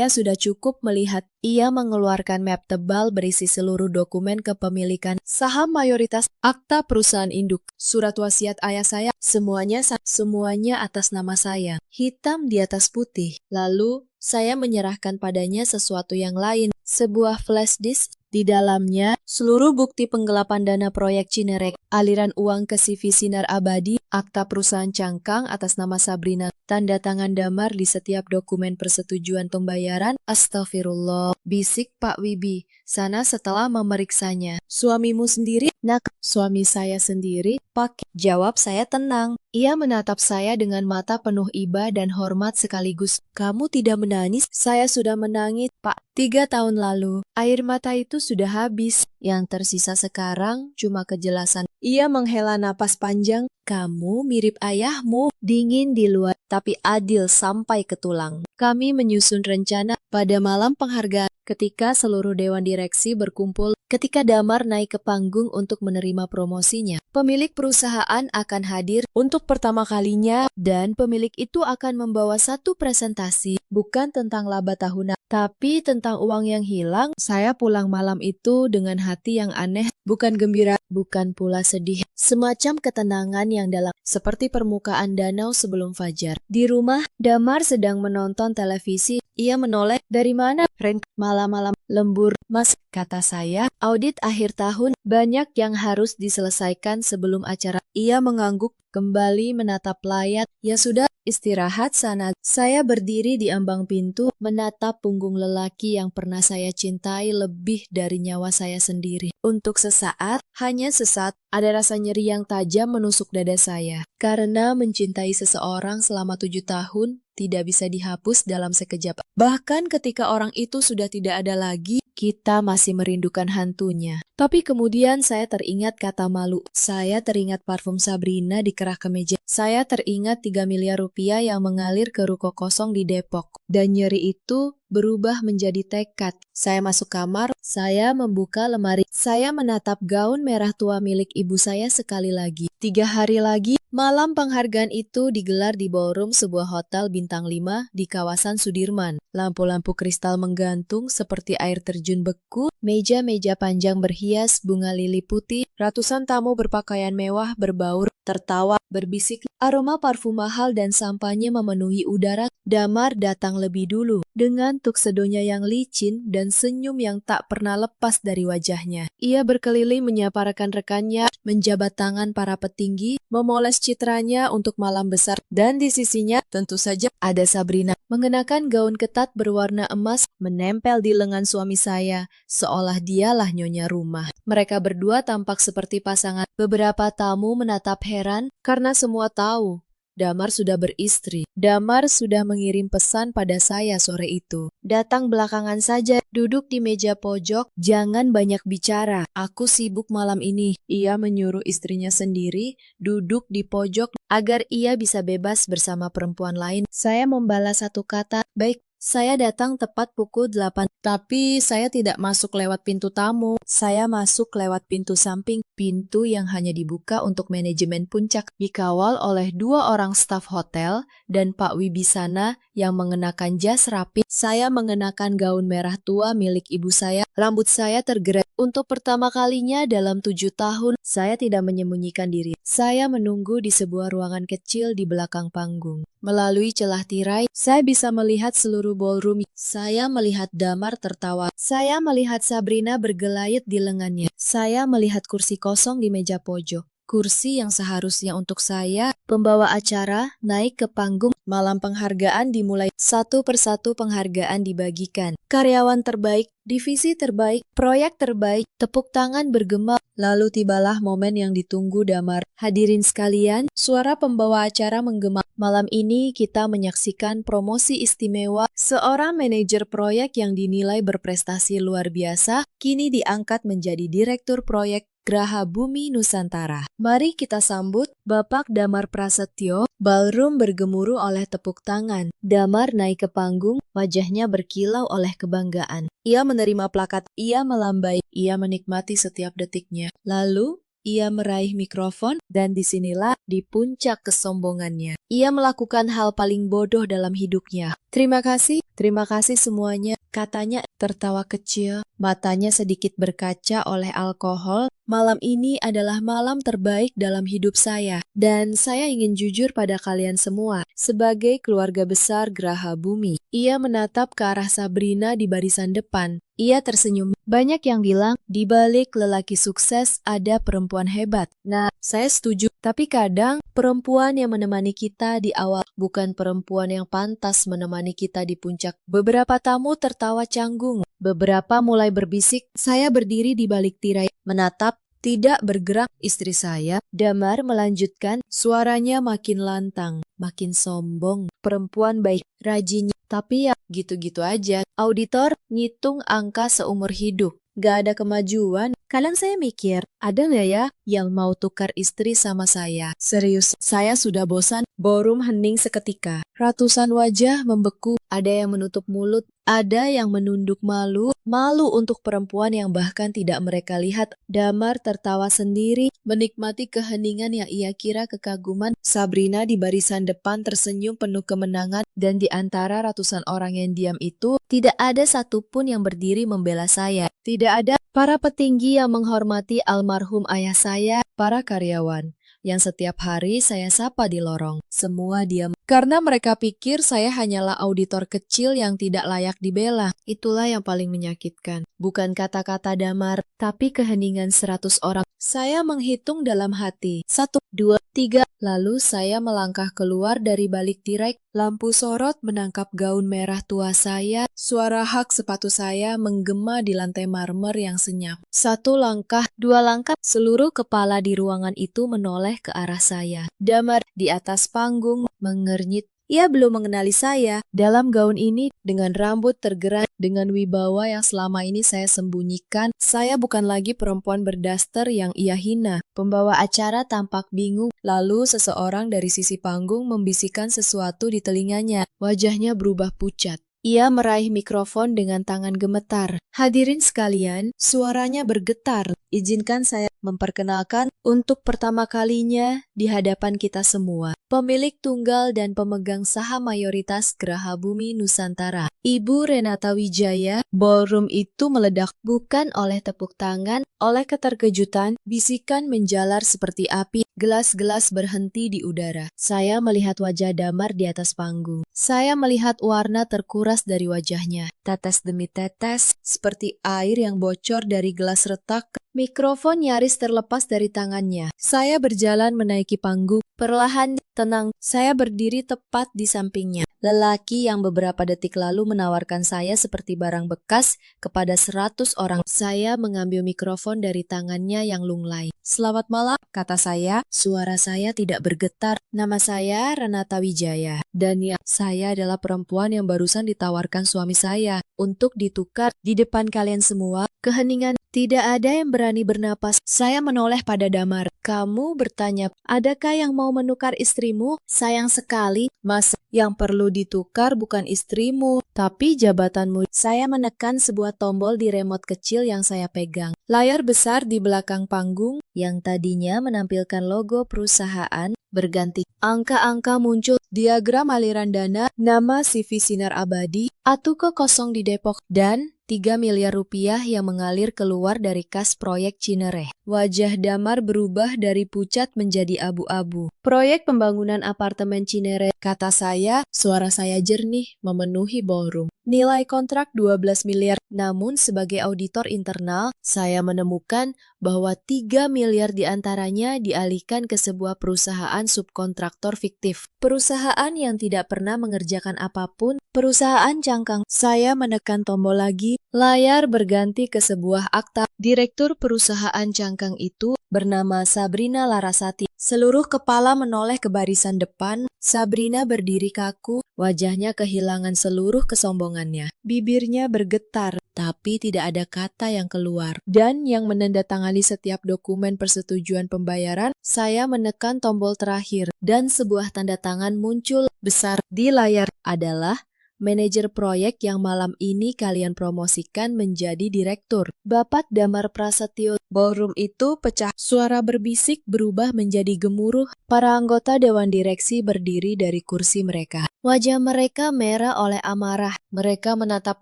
sudah cukup melihat. Ia mengeluarkan map tebal berisi seluruh dokumen kepemilikan, saham mayoritas, akta perusahaan induk, surat wasiat ayah saya, semuanya atas nama saya, hitam di atas putih. Lalu, saya menyerahkan padanya sesuatu yang lain, sebuah flash disk. Di dalamnya, seluruh bukti penggelapan dana proyek Cinerek, aliran uang ke CV Sinar Abadi, akta perusahaan cangkang atas nama Sabrina, tanda tangan Damar di setiap dokumen persetujuan pembayaran. Astagfirullah, bisik Pak Wibi, sana setelah memeriksanya. Suamimu sendiri? Nak, suami saya sendiri, Pak, jawab saya tenang. Ia menatap saya dengan mata penuh iba dan hormat sekaligus. Kamu tidak menangis? Saya sudah menangis, Pak. 3 tahun lalu, air mata itu sudah habis. Yang tersisa sekarang cuma kejelasan. Ia menghela napas panjang. Kamu mirip ayahmu, dingin di luar, tapi adil sampai ke tulang. Kami menyusun rencana pada malam penghargaan ketika seluruh dewan direksi berkumpul. Ketika Damar naik ke panggung untuk menerima promosinya, pemilik perusahaan akan hadir untuk pertama kalinya dan pemilik itu akan membawa satu presentasi, bukan tentang laba tahunan, tapi tentang uang yang hilang. Saya pulang malam itu dengan hati yang aneh, bukan gembira, bukan pula sedih. Semacam ketenangan yang dalam, seperti permukaan danau sebelum fajar. Di rumah, Damar sedang menonton televisi. Ia menoleh, dari mana? Ren, malam-malam lembur, Mas, kata saya. Audit akhir tahun, banyak yang harus diselesaikan sebelum acara. Ia mengangguk, kembali menatap layar. Ya sudah, istirahat sana. Saya berdiri di ambang pintu, menatap punggung lelaki yang pernah saya cintai lebih dari nyawa saya sendiri. Untuk sesaat, hanya sesaat, ada rasa nyeri yang tajam menusuk dada saya. Karena mencintai seseorang selama 7 tahun, tidak bisa dihapus dalam sekejap. Bahkan ketika orang itu sudah tidak ada lagi, kita masih merindukan hantunya. Tapi kemudian saya teringat kata malu. Saya teringat parfum Sabrina di kerah kemeja. Saya teringat 3 miliar rupiah yang mengalir ke ruko kosong di Depok. Dan nyeri itu berubah menjadi tekad. Saya masuk kamar, saya membuka lemari. Saya menatap gaun merah tua milik ibu saya sekali lagi. 3 hari lagi, malam penghargaan itu digelar di ballroom sebuah hotel bintang 5 di kawasan Sudirman. Lampu-lampu kristal menggantung seperti air terjun beku, meja-meja panjang berhias bunga lili putih, ratusan tamu berpakaian mewah berbaur, tertawa, berbisik. Aroma parfum mahal dan sampahnya memenuhi udara. Damar datang lebih dulu, dengan tuksedonya yang licin dan senyum yang tak pernah lepas dari wajahnya. Ia berkeliling menyapa rekan-rekannya, menjabat tangan para petinggi, memoles citranya untuk malam besar. Dan di sisinya, tentu saja, ada Sabrina, mengenakan gaun ketat berwarna emas, menempel di lengan suami saya, seolah dialah nyonya rumah. Mereka berdua tampak seperti pasangan. Beberapa tamu menatap heran, karena semua tahu Damar sudah beristri. Damar sudah mengirim pesan pada saya sore itu. Datang belakangan saja, duduk di meja pojok, jangan banyak bicara. Aku sibuk malam ini. Ia menyuruh istrinya sendiri duduk di pojok agar ia bisa bebas bersama perempuan lain. Saya membalas satu kata, baik. Saya datang tepat pukul 8, tapi saya tidak masuk lewat pintu tamu. Saya masuk lewat pintu samping, pintu yang hanya dibuka untuk manajemen puncak, dikawal oleh 2 orang staf hotel dan Pak Wibisana yang mengenakan jas rapi. Saya mengenakan gaun merah tua milik ibu saya. Rambut saya tergerai. Untuk pertama kalinya dalam 7 tahun, saya tidak menyembunyikan diri. Saya menunggu di sebuah ruangan kecil di belakang panggung. Melalui celah tirai, saya bisa melihat seluruh ballroom. Saya melihat Damar tertawa. Saya melihat Sabrina bergelayut di lengannya. Saya melihat kursi kosong di meja pojok. kursi yang seharusnya untuk saya. Pembawa acara naik ke panggung. Malam penghargaan dimulai. Satu persatu penghargaan dibagikan. Karyawan terbaik, divisi terbaik, proyek terbaik, tepuk tangan bergema. Lalu tibalah momen yang ditunggu Damar. Hadirin sekalian, suara pembawa acara menggema. Malam ini kita menyaksikan promosi istimewa. Seorang manajer proyek yang dinilai berprestasi luar biasa, kini diangkat menjadi direktur proyek Graha Bumi Nusantara. Mari kita sambut Bapak Damar Prasetyo. Ballroom bergemuruh oleh tepuk tangan. Damar naik ke panggung, wajahnya berkilau oleh kebanggaan. Ia menerima plakat, ia melambai, ia menikmati setiap detiknya. Lalu, ia meraih mikrofon dan disinilah di puncak kesombongannya. Ia melakukan hal paling bodoh dalam hidupnya. Terima kasih semuanya, katanya tertawa kecil. Matanya sedikit berkaca oleh alkohol. Malam ini adalah malam terbaik dalam hidup saya. Dan saya ingin jujur pada kalian semua, sebagai keluarga besar Graha Bumi. Ia menatap ke arah Sabrina di barisan depan. Ia tersenyum. Banyak yang bilang, di balik lelaki sukses ada perempuan hebat. Nah, saya setuju. Tapi kadang, perempuan yang menemani kita di awal bukan perempuan yang pantas menemani kita di puncak. Beberapa tamu tertawa canggung. Beberapa mulai berbisik. Saya berdiri di balik tirai, menatap, tidak bergerak istri saya. Damar melanjutkan, suaranya makin lantang, makin sombong. Perempuan baik, rajin, tapi ya gitu-gitu aja. Auditor ngitung angka seumur hidup. Gak ada kemajuan. Kadang saya mikir, ada nggak ya yang mau tukar istri sama saya? Serius, saya sudah bosan. Ballroom hening seketika. Ratusan wajah membeku. Ada yang menutup mulut. Ada yang menunduk malu. Malu untuk perempuan yang bahkan tidak mereka lihat. Damar tertawa sendiri, menikmati keheningan yang ia kira kekaguman. Sabrina di barisan depan tersenyum penuh kemenangan. Dan di antara ratusan orang yang diam itu, tidak ada satupun yang berdiri membela saya. Tidak ada para petinggi yang menghormati almarhum ayah saya, para karyawan yang setiap hari saya sapa di lorong. Semua diam karena mereka pikir saya hanyalah auditor kecil yang tidak layak dibela. Itulah yang paling menyakitkan. Bukan kata-kata Damar, tapi keheningan 100 orang. Saya menghitung dalam hati. 1, 2, 3. Lalu saya melangkah keluar dari balik tirai. Lampu sorot menangkap gaun merah tua saya. Suara hak sepatu saya menggema di lantai marmer yang senyap. 1 langkah, 2 langkah. Seluruh kepala di ruangan itu menoleh ke arah saya. Damar di atas panggung mengernyit. Ia belum mengenali saya. Dalam gaun ini, dengan rambut tergerai, dengan wibawa yang selama ini saya sembunyikan, saya bukan lagi perempuan berdaster yang ia hina. Pembawa acara tampak bingung, lalu seseorang dari sisi panggung membisikkan sesuatu di telinganya. Wajahnya berubah pucat. Ia meraih mikrofon dengan tangan gemetar. Hadirin sekalian, suaranya bergetar. Izinkan saya memperkenalkan untuk pertama kalinya di hadapan kita semua, pemilik tunggal dan pemegang saham mayoritas Graha Bumi Nusantara, Ibu Renata Wijaya. Ballroom itu meledak, bukan oleh tepuk tangan, oleh keterkejutan. Bisikan menjalar seperti api, gelas-gelas berhenti di udara. Saya melihat wajah Damar di atas panggung. Saya melihat warna terkuras dari wajahnya, tetes demi tetes, seperti air yang bocor dari gelas retak. Mikrofon nyaris terlepas dari tangannya. Saya berjalan menaiki panggung. Perlahan, tenang, saya berdiri tepat di sampingnya. Lelaki yang beberapa detik lalu menawarkan saya seperti barang bekas kepada 100 orang. Saya mengambil mikrofon dari tangannya yang lunglai. Selamat malam, kata saya. Suara saya tidak bergetar. Nama saya Renata Wijaya. Dan ya, saya adalah perempuan yang barusan ditawarkan suami saya untuk ditukar di depan kalian semua. Keheningan, tidak ada yang berani bernapas. Saya menoleh pada Damar. Kamu bertanya, adakah yang mau menukar istrimu? Sayang sekali, Mas. Yang perlu ditukar bukan istrimu, tapi jabatanmu. Saya menekan sebuah tombol di remote kecil yang saya pegang. Layar besar di belakang panggung, yang tadinya menampilkan logo perusahaan, berganti. Angka-angka muncul, diagram aliran dana, nama CV Sinar Abadi, Atuko kosong di Depok, dan 3 miliar rupiah yang mengalir keluar dari kas proyek Cinere. Wajah Damar berubah dari pucat menjadi abu-abu. Proyek pembangunan apartemen Cinere, kata saya, suara saya jernih memenuhi ballroom. Nilai kontrak 12 miliar. Namun sebagai auditor internal, saya menemukan bahwa 3 miliar diantaranya dialihkan ke sebuah perusahaan subkontraktor fiktif. Perusahaan yang tidak pernah mengerjakan apapun, perusahaan cangkang. Saya menekan tombol lagi, layar berganti ke sebuah akta. Direktur perusahaan cangkang itu bernama Sabrina Larasati. Seluruh kepala menoleh ke barisan depan. Sabrina berdiri kaku, wajahnya kehilangan seluruh kesombongannya. Bibirnya bergetar, tapi tidak ada kata yang keluar. Dan yang menandatangani setiap dokumen persetujuan pembayaran, saya menekan tombol terakhir, dan sebuah tanda tangan muncul besar di layar adalah manajer proyek yang malam ini kalian promosikan menjadi direktur. Bapak Damar Prasetyo. Ballroom itu pecah. Suara berbisik berubah menjadi gemuruh. Para anggota Dewan Direksi berdiri dari kursi mereka. Wajah mereka merah oleh amarah. Mereka menatap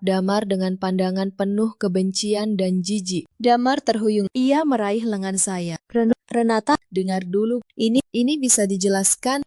Damar dengan pandangan penuh kebencian dan jijik. Damar terhuyung. Ia meraih lengan saya. Renata, dengar dulu. Ini bisa dijelaskan.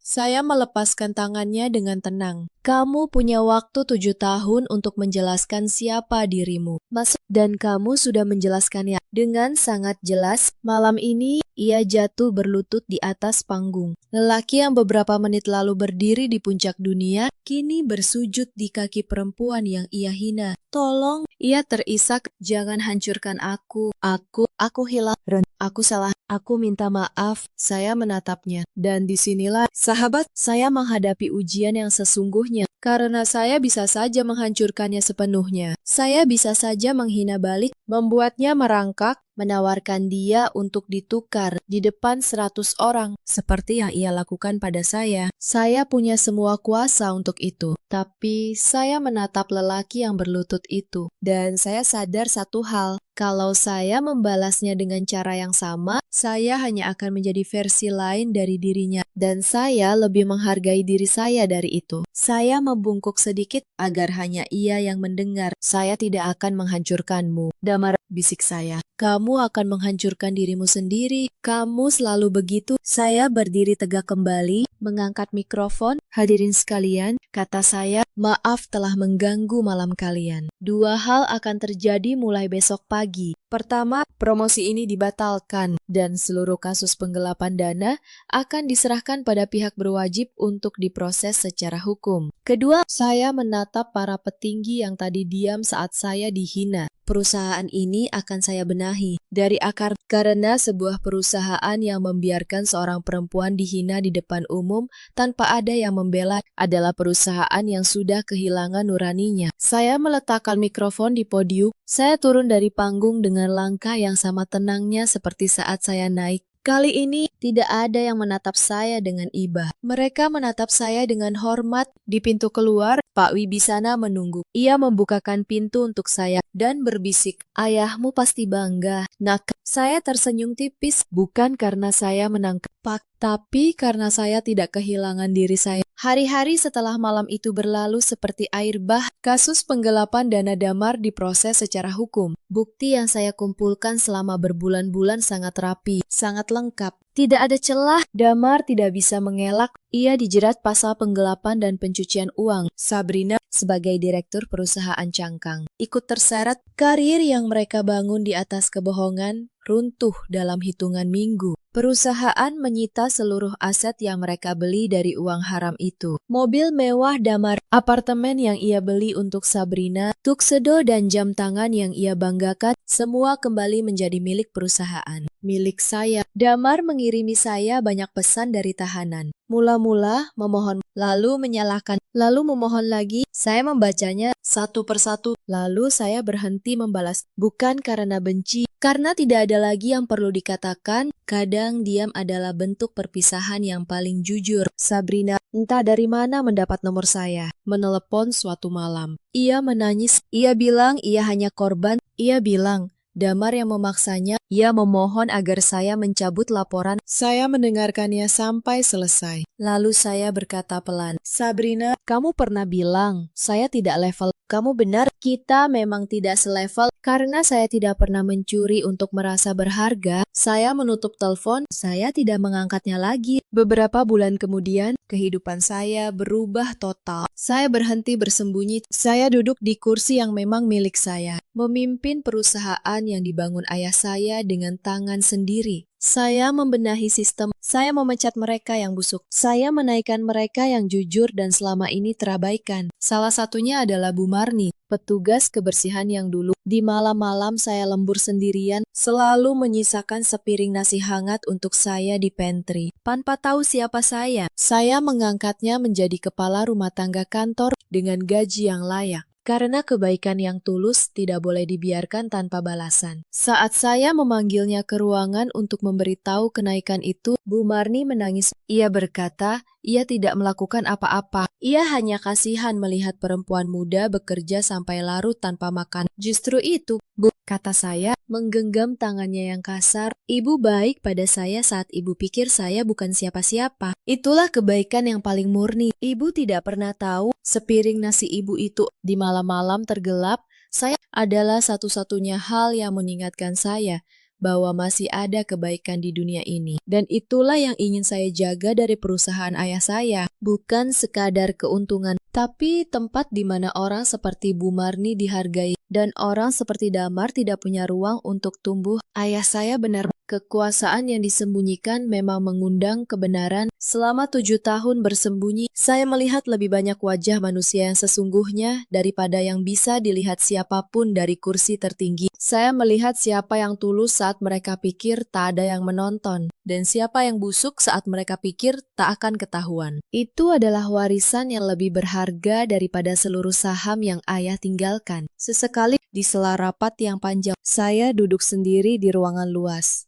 Saya melepaskan tangannya dengan tenang. Kamu punya waktu 7 tahun untuk menjelaskan siapa dirimu. Dan kamu sudah menjelaskannya dengan sangat jelas. Malam ini, ia jatuh berlutut di atas panggung. Lelaki yang beberapa menit lalu berdiri di puncak dunia, kini bersujud di kaki perempuan yang ia hina. Tolong, ia terisak, jangan hancurkan aku. Aku hilang. Aku salah. Aku minta maaf. Saya menatapnya. Dan disinilah, sahabat, saya menghadapi ujian yang sesungguhnya. Karena saya bisa saja menghancurkannya sepenuhnya. Saya bisa saja menghina balik, membuatnya merangkak, menawarkan dia untuk ditukar di depan 100 orang, seperti yang ia lakukan pada saya. Saya punya semua kuasa untuk itu. Tapi saya menatap lelaki yang berlutut itu. Dan saya sadar satu hal. Kalau saya membalasnya dengan cara yang sama, saya hanya akan menjadi versi lain dari dirinya. Dan saya lebih menghargai diri saya dari itu. Saya membungkuk sedikit agar hanya ia yang mendengar. Saya tidak akan menghancurkanmu. Damar, bisik saya. Kamu akan menghancurkan dirimu sendiri. Kamu selalu begitu. Saya berdiri tegak kembali, mengangkat mikrofon. Hadirin sekalian, kata saya, maaf telah mengganggu malam kalian. 2 hal akan terjadi mulai besok pagi. Pertama, promosi ini dibatalkan dan seluruh kasus penggelapan dana akan diserahkan pada pihak berwajib untuk diproses secara hukum. Kedua, saya menatap para petinggi yang tadi diam saat saya dihina. Perusahaan ini akan saya benahi dari akar karena sebuah perusahaan yang membiarkan seorang perempuan dihina di depan umum tanpa ada yang membela adalah perusahaan yang sudah kehilangan nuraninya. Saya meletakkan mikrofon di podium. Saya turun dari panggung dengan langkah yang sama tenangnya seperti saat saya naik. Kali ini tidak ada yang menatap saya dengan iba. Mereka menatap saya dengan hormat. Di pintu keluar, Pak Wibisana menunggu. Ia membukakan pintu untuk saya dan berbisik, "Ayahmu pasti bangga." Nak, saya tersenyum tipis, bukan karena saya menangkap Pak, tapi karena saya tidak kehilangan diri saya. Hari-hari setelah malam itu berlalu seperti air bah. Kasus penggelapan dana Damar diproses secara hukum. Bukti yang saya kumpulkan selama berbulan-bulan sangat rapi, sangat lengkap. Tidak ada celah. Damar tidak bisa mengelak. Ia dijerat pasal penggelapan dan pencucian uang. Sabrina sebagai direktur perusahaan cangkang ikut terseret. Karir yang mereka bangun di atas kebohongan runtuh dalam hitungan minggu. Perusahaan menyita seluruh aset yang mereka beli dari uang haram itu. Mobil mewah Damar, apartemen yang ia beli untuk Sabrina, tuxedo dan jam tangan yang ia banggakan, semua kembali menjadi milik perusahaan. Milik saya. Damar mengirimi saya banyak pesan dari tahanan. Mula-mula memohon, lalu menyalahkan, lalu memohon lagi. Saya membacanya satu persatu, lalu saya berhenti membalas. Bukan karena benci, karena tidak ada lagi yang perlu dikatakan. Kadang diam adalah bentuk perpisahan yang paling jujur. Sabrina, entah dari mana mendapat nomor saya, menelepon suatu malam. Ia menangis, ia bilang ia hanya korban. Ia bilang, Damar yang memaksanya, Ia memohon agar saya mencabut laporan. Saya mendengarkannya sampai selesai. Lalu saya berkata pelan, "Sabrina, kamu pernah bilang saya tidak level. Kamu benar, kita memang tidak selevel. Karena saya tidak pernah mencuri untuk merasa berharga, saya menutup telepon, saya tidak mengangkatnya lagi. Beberapa bulan kemudian, kehidupan saya berubah total. Saya berhenti bersembunyi. Saya duduk di kursi yang memang milik saya, memimpin perusahaan yang dibangun ayah saya dengan tangan sendiri. Saya membenahi sistem, saya memecat mereka yang busuk, saya menaikkan mereka yang jujur dan selama ini terabaikan. Salah satunya adalah Bu Marni, petugas kebersihan yang dulu. Di malam-malam saya lembur sendirian, selalu menyisakan sepiring nasi hangat untuk saya di pantry. Tanpa tahu siapa saya mengangkatnya menjadi kepala rumah tangga kantor dengan gaji yang layak. Karena kebaikan yang tulus tidak boleh dibiarkan tanpa balasan. Saat saya memanggilnya ke ruangan untuk memberitahu kenaikan itu, Bu Marni menangis. Ia berkata, ia tidak melakukan apa-apa. Ia hanya kasihan melihat perempuan muda bekerja sampai larut tanpa makan. Justru itu, Bu, kata saya, menggenggam tangannya yang kasar. Ibu baik pada saya saat ibu pikir saya bukan siapa-siapa. Itulah kebaikan yang paling murni. Ibu tidak pernah tahu sepiring nasi ibu itu di malam-malam tergelap. Saya adalah satu-satunya hal yang mengingatkan saya bahwa masih ada kebaikan di dunia ini. Dan itulah yang ingin saya jaga dari perusahaan ayah saya. Bukan sekadar keuntungan, tapi tempat di mana orang seperti Bu Marni dihargai dan orang seperti Damar tidak punya ruang untuk tumbuh. Ayah saya benar. Kekuasaan yang disembunyikan memang mengundang kebenaran. Selama 7 tahun bersembunyi, saya melihat lebih banyak wajah manusia yang sesungguhnya daripada yang bisa dilihat siapapun dari kursi tertinggi. Saya melihat siapa yang tulus saat mereka pikir tak ada yang menonton, dan siapa yang busuk saat mereka pikir tak akan ketahuan. Itu adalah warisan yang lebih berharga daripada seluruh saham yang ayah tinggalkan. Sesekali di sela rapat yang panjang, saya duduk sendiri di ruangan luas.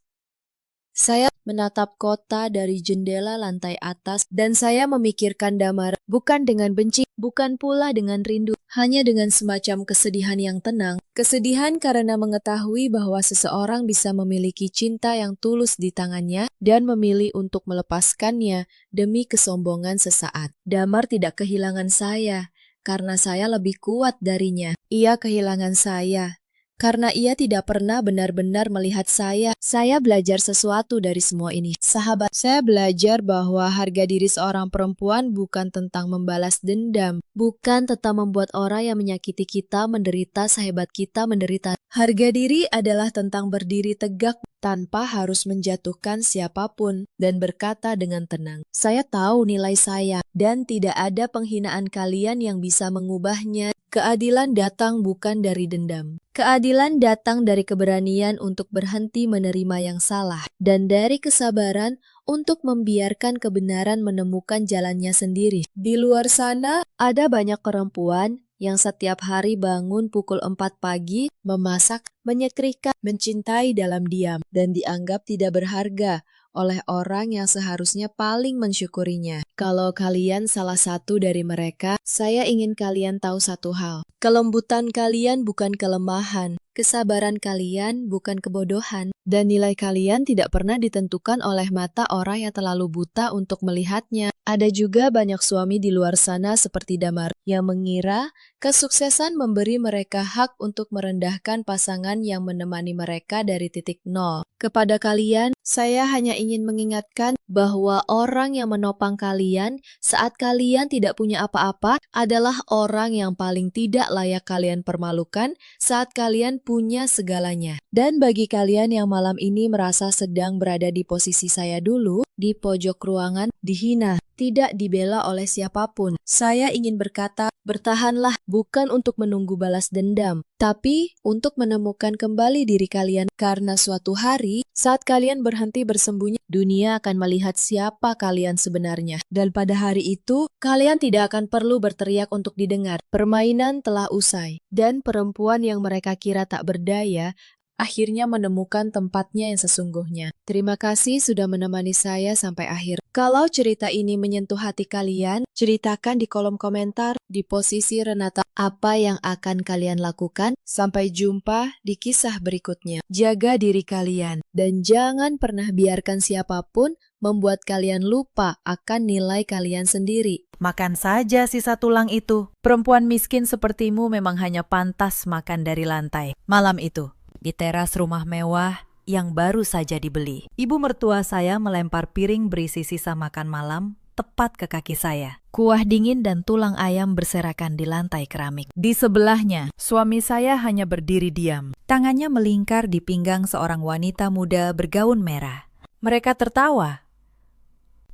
Saya menatap kota dari jendela lantai atas dan saya memikirkan Damar, bukan dengan benci, bukan pula dengan rindu, hanya dengan semacam kesedihan yang tenang. Kesedihan karena mengetahui bahwa seseorang bisa memiliki cinta yang tulus di tangannya dan memilih untuk melepaskannya demi kesombongan sesaat. Damar tidak kehilangan saya karena saya lebih kuat darinya. Ia kehilangan saya karena ia tidak pernah benar-benar melihat saya. Saya belajar sesuatu dari semua ini. Sahabat, saya belajar bahwa harga diri seorang perempuan bukan tentang membalas dendam. Bukan tentang membuat orang yang menyakiti kita menderita sehebat kita menderita. Harga diri adalah tentang berdiri tegak tanpa harus menjatuhkan siapapun dan berkata dengan tenang, "Saya tahu nilai saya dan tidak ada penghinaan kalian yang bisa mengubahnya." Keadilan datang bukan dari dendam. Keadilan datang dari keberanian untuk berhenti menerima yang salah dan dari kesabaran untuk membiarkan kebenaran menemukan jalannya sendiri. Di luar sana, ada banyak perempuan yang setiap hari bangun pukul 4 pagi, memasak, menyetrika, mencintai dalam diam, dan dianggap tidak berharga oleh orang yang seharusnya paling mensyukurinya. Kalau kalian salah satu dari mereka, saya ingin kalian tahu satu hal. Kelembutan kalian bukan kelemahan, kesabaran kalian bukan kebodohan, dan nilai kalian tidak pernah ditentukan oleh mata orang yang terlalu buta untuk melihatnya. Ada juga banyak suami di luar sana seperti Damar yang mengira kesuksesan memberi mereka hak untuk merendahkan pasangan yang menemani mereka dari titik nol. Kepada kalian, saya hanya ingin mengingatkan bahwa orang yang menopang kalian saat kalian tidak punya apa-apa adalah orang yang paling tidak layak kalian permalukan saat kalian punya segalanya. Dan bagi kalian yang malam ini merasa sedang berada di posisi saya dulu, di pojok ruangan, dihina, tidak dibela oleh siapapun, saya ingin berkata, bertahanlah bukan untuk menunggu balas dendam, tapi untuk menemukan kembali diri kalian. Karena suatu hari, saat kalian berhenti bersembunyi, dunia akan melihat siapa kalian sebenarnya. Dan pada hari itu, kalian tidak akan perlu berteriak untuk didengar. Permainan telah usai, dan perempuan yang mereka kira tak berdaya, akhirnya menemukan tempatnya yang sesungguhnya. Terima kasih sudah menemani saya sampai akhir. Kalau cerita ini menyentuh hati kalian, ceritakan di kolom komentar di posisi Renata apa yang akan kalian lakukan. Sampai jumpa di kisah berikutnya. Jaga diri kalian dan jangan pernah biarkan siapapun membuat kalian lupa akan nilai kalian sendiri. Makan saja sisa tulang itu. Perempuan miskin sepertimu memang hanya pantas makan dari lantai. Malam itu, di teras rumah mewah yang baru saja dibeli, ibu mertua saya melempar piring berisi sisa makan malam tepat ke kaki saya. Kuah dingin dan tulang ayam berserakan di lantai keramik. Di sebelahnya, suami saya hanya berdiri diam. Tangannya melingkar di pinggang seorang wanita muda bergaun merah. Mereka tertawa.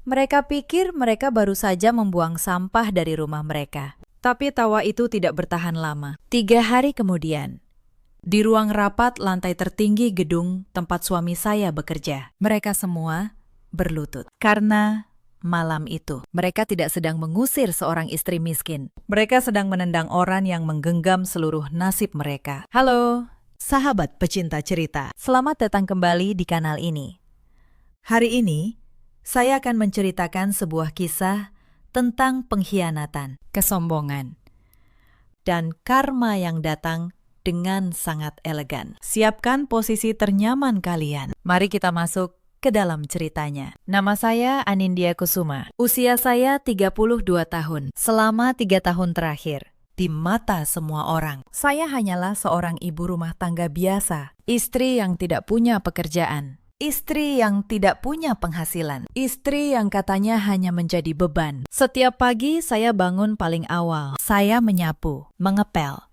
Mereka pikir mereka baru saja membuang sampah dari rumah mereka. Tapi tawa itu tidak bertahan lama. 3 hari kemudian, di ruang rapat lantai tertinggi gedung tempat suami saya bekerja, mereka semua berlutut. Karena malam itu, mereka tidak sedang mengusir seorang istri miskin. Mereka sedang menendang orang yang menggenggam seluruh nasib mereka. Halo, sahabat pecinta cerita. Selamat datang kembali di kanal ini. Hari ini, saya akan menceritakan sebuah kisah tentang pengkhianatan, kesombongan, dan karma yang datang dengan sangat elegan. Siapkan posisi ternyaman kalian. Mari kita masuk ke dalam ceritanya. Nama saya Anindya Kusuma. Usia saya 32 tahun. Selama 3 tahun terakhir, di mata semua orang, saya hanyalah seorang ibu rumah tangga biasa. Istri yang tidak punya pekerjaan. Istri yang tidak punya penghasilan. Istri yang katanya hanya menjadi beban. Setiap pagi saya bangun paling awal. Saya menyapu, mengepel,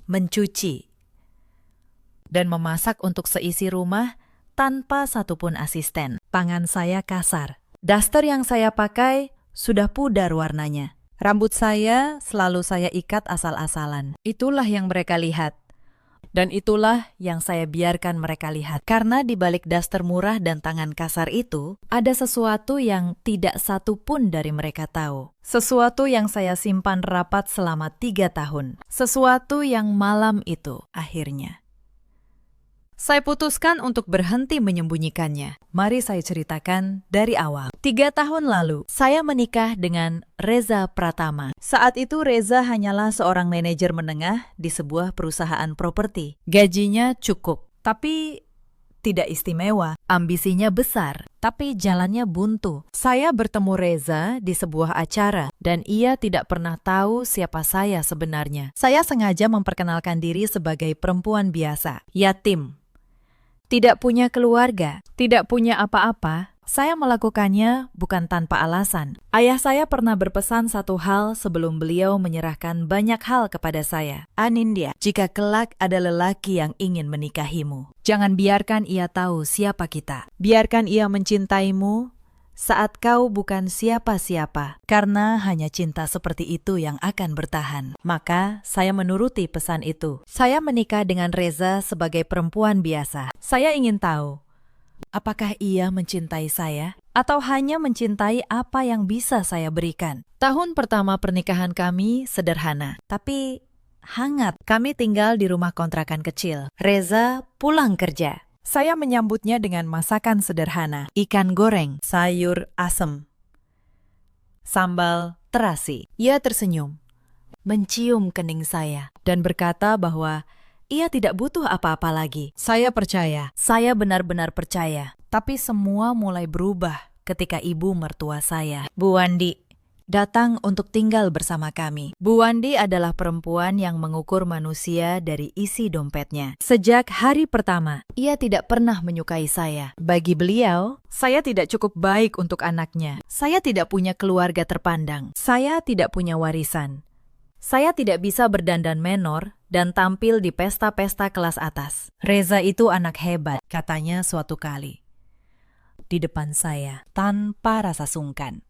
mencuci, dan memasak untuk seisi rumah tanpa satupun asisten. Tangan saya kasar. Daster yang saya pakai sudah pudar warnanya. Rambut saya selalu saya ikat asal-asalan. Itulah yang mereka lihat. Dan itulah yang saya biarkan mereka lihat. Karena di balik daster murah dan tangan kasar itu, ada sesuatu yang tidak satu pun dari mereka tahu. Sesuatu yang saya simpan rapat selama 3 tahun. Sesuatu yang malam itu, akhirnya saya putuskan untuk berhenti menyembunyikannya. Mari saya ceritakan dari awal. 3 tahun lalu, saya menikah dengan Reza Pratama. Saat itu Reza hanyalah seorang manajer menengah di sebuah perusahaan properti. Gajinya cukup, tapi tidak istimewa. Ambisinya besar, tapi jalannya buntu. Saya bertemu Reza di sebuah acara, dan ia tidak pernah tahu siapa saya sebenarnya. Saya sengaja memperkenalkan diri sebagai perempuan biasa, yatim, tidak punya keluarga, tidak punya apa-apa. Saya melakukannya bukan tanpa alasan. Ayah saya pernah berpesan satu hal sebelum beliau menyerahkan banyak hal kepada saya. Anindya, jika kelak ada lelaki yang ingin menikahimu, jangan biarkan ia tahu siapa kita. Biarkan ia mencintaimu saat kau bukan siapa-siapa, karena hanya cinta seperti itu yang akan bertahan. Maka saya menuruti pesan itu. Saya menikah dengan Reza sebagai perempuan biasa. Saya ingin tahu, apakah ia mencintai saya atau hanya mencintai apa yang bisa saya berikan. Tahun pertama pernikahan kami sederhana, tapi hangat. Kami tinggal di rumah kontrakan kecil. Reza pulang kerja. Saya menyambutnya dengan masakan sederhana, ikan goreng, sayur asem, sambal terasi. Ia tersenyum, mencium kening saya, dan berkata bahwa ia tidak butuh apa-apa lagi. Saya percaya, saya benar-benar percaya. Tapi semua mulai berubah ketika ibu mertua saya, Bu Wandi, datang untuk tinggal bersama kami. Bu Wandi adalah perempuan yang mengukur manusia dari isi dompetnya. Sejak hari pertama, ia tidak pernah menyukai saya. Bagi beliau, saya tidak cukup baik untuk anaknya. Saya tidak punya keluarga terpandang. Saya tidak punya warisan. Saya tidak bisa berdandan menor dan tampil di pesta-pesta kelas atas. Reza itu anak hebat, katanya suatu kali, di depan saya, tanpa rasa sungkan.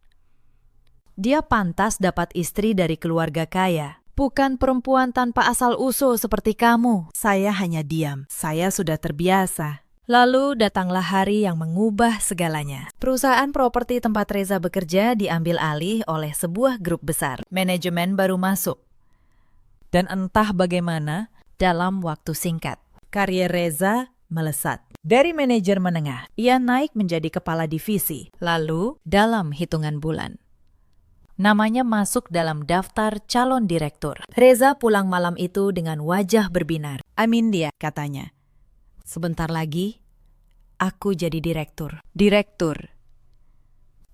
Dia pantas dapat istri dari keluarga kaya, bukan perempuan tanpa asal-usul seperti kamu. Saya hanya diam. Saya sudah terbiasa. Lalu datanglah hari yang mengubah segalanya. Perusahaan properti tempat Reza bekerja diambil alih oleh sebuah grup besar. Manajemen baru masuk. Dan entah bagaimana, dalam waktu singkat, karier Reza melesat. Dari manajer menengah, ia naik menjadi kepala divisi. Lalu, dalam hitungan bulan, namanya masuk dalam daftar calon direktur. Reza pulang malam itu dengan wajah berbinar. Amindia, katanya. Sebentar lagi, aku jadi direktur. Direktur.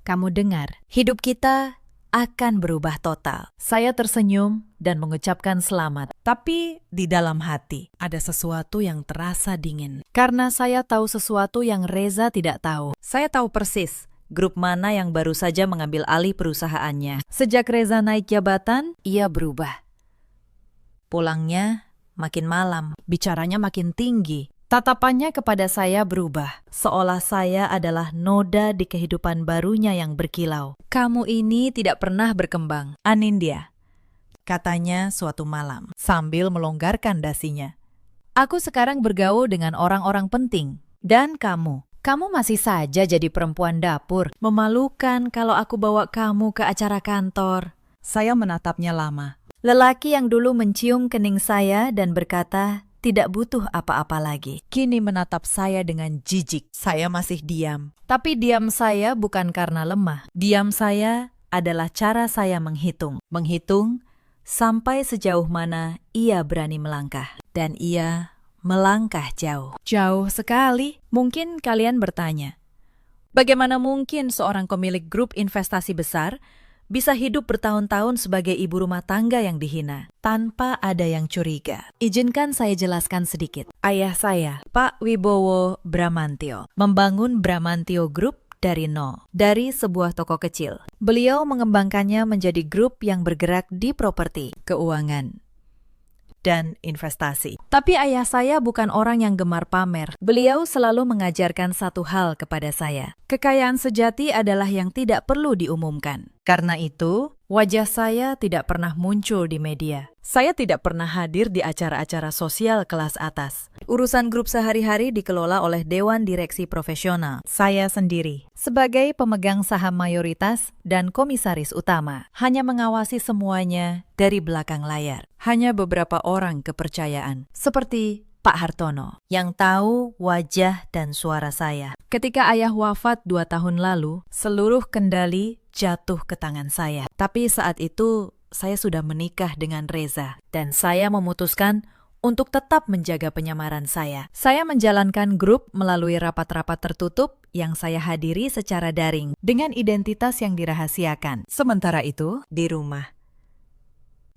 Kamu dengar, hidup kita akan berubah total. Saya tersenyum dan mengucapkan selamat. Tapi di dalam hati ada sesuatu yang terasa dingin. Karena saya tahu sesuatu yang Reza tidak tahu. Saya tahu persis grup mana yang baru saja mengambil alih perusahaannya. Sejak Reza naik jabatan, ia berubah. Pulangnya makin malam, bicaranya makin tinggi. Tatapannya kepada saya berubah, seolah saya adalah noda di kehidupan barunya yang berkilau. Kamu ini tidak pernah berkembang, Anindya, katanya suatu malam, sambil melonggarkan dasinya. Aku sekarang bergaul dengan orang-orang penting, dan kamu masih saja jadi perempuan dapur. Memalukan kalau aku bawa kamu ke acara kantor. Saya menatapnya lama. Lelaki yang dulu mencium kening saya dan berkata, tidak butuh apa-apa lagi. Kini menatap saya dengan jijik. Saya masih diam. Tapi diam saya bukan karena lemah. Diam saya adalah cara saya menghitung. Menghitung sampai sejauh mana ia berani melangkah. Dan ia melangkah jauh. Jauh sekali. Mungkin kalian bertanya, bagaimana mungkin seorang pemilik grup investasi besar bisa hidup bertahun-tahun sebagai ibu rumah tangga yang dihina, tanpa ada yang curiga? Izinkan saya jelaskan sedikit. Ayah saya, Pak Wibowo Bramantio, membangun Bramantio Group dari nol, dari sebuah toko kecil. Beliau mengembangkannya menjadi grup yang bergerak di properti, keuangan, dan investasi. Tapi ayah saya bukan orang yang gemar pamer. Beliau selalu mengajarkan satu hal kepada saya. Kekayaan sejati adalah yang tidak perlu diumumkan. Karena itu, wajah saya tidak pernah muncul di media. Saya tidak pernah hadir di acara-acara sosial kelas atas. Urusan grup sehari-hari dikelola oleh Dewan Direksi Profesional. Saya sendiri, sebagai pemegang saham mayoritas dan komisaris utama, hanya mengawasi semuanya dari belakang layar. Hanya beberapa orang kepercayaan, seperti Pak Hartono, yang tahu wajah dan suara saya. Ketika ayah wafat 2 tahun lalu, seluruh kendali jatuh ke tangan saya. Tapi saat itu, saya sudah menikah dengan Reza, dan saya memutuskan untuk tetap menjaga penyamaran saya. Saya menjalankan grup melalui rapat-rapat tertutup yang saya hadiri secara daring, dengan identitas yang dirahasiakan. Sementara itu, di rumah,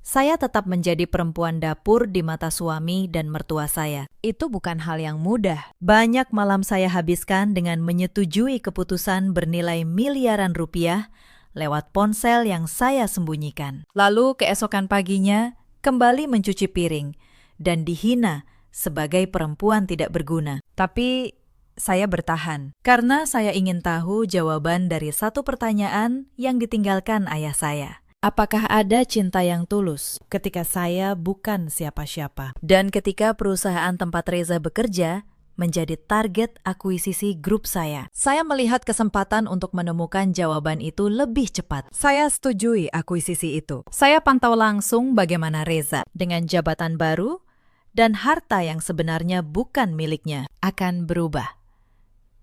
saya tetap menjadi perempuan dapur di mata suami dan mertua saya. Itu bukan hal yang mudah. Banyak malam saya habiskan dengan menyetujui keputusan bernilai miliaran rupiah lewat ponsel yang saya sembunyikan. Lalu keesokan paginya, kembali mencuci piring dan dihina sebagai perempuan tidak berguna. Tapi saya bertahan, karena saya ingin tahu jawaban dari satu pertanyaan yang ditinggalkan ayah saya. Apakah ada cinta yang tulus ketika saya bukan siapa-siapa? Dan ketika perusahaan tempat Reza bekerja menjadi target akuisisi grup saya melihat kesempatan untuk menemukan jawaban itu lebih cepat. Saya setujui akuisisi itu. Saya pantau langsung bagaimana Reza, dengan jabatan baru dan harta yang sebenarnya bukan miliknya, akan berubah.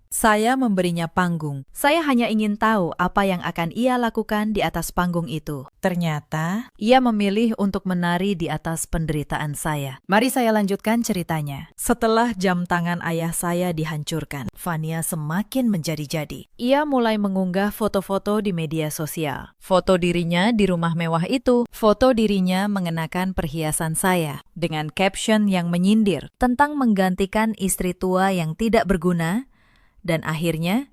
Saya memberinya panggung. Saya hanya ingin tahu apa yang akan ia lakukan di atas panggung itu. Ternyata, ia memilih untuk menari di atas penderitaan saya. Mari saya lanjutkan ceritanya. Setelah jam tangan ayah saya dihancurkan, Fania semakin menjadi-jadi. Ia mulai mengunggah foto-foto di media sosial. Foto dirinya di rumah mewah itu. Foto dirinya mengenakan perhiasan saya, dengan caption yang menyindir tentang menggantikan istri tua yang tidak berguna. Dan akhirnya,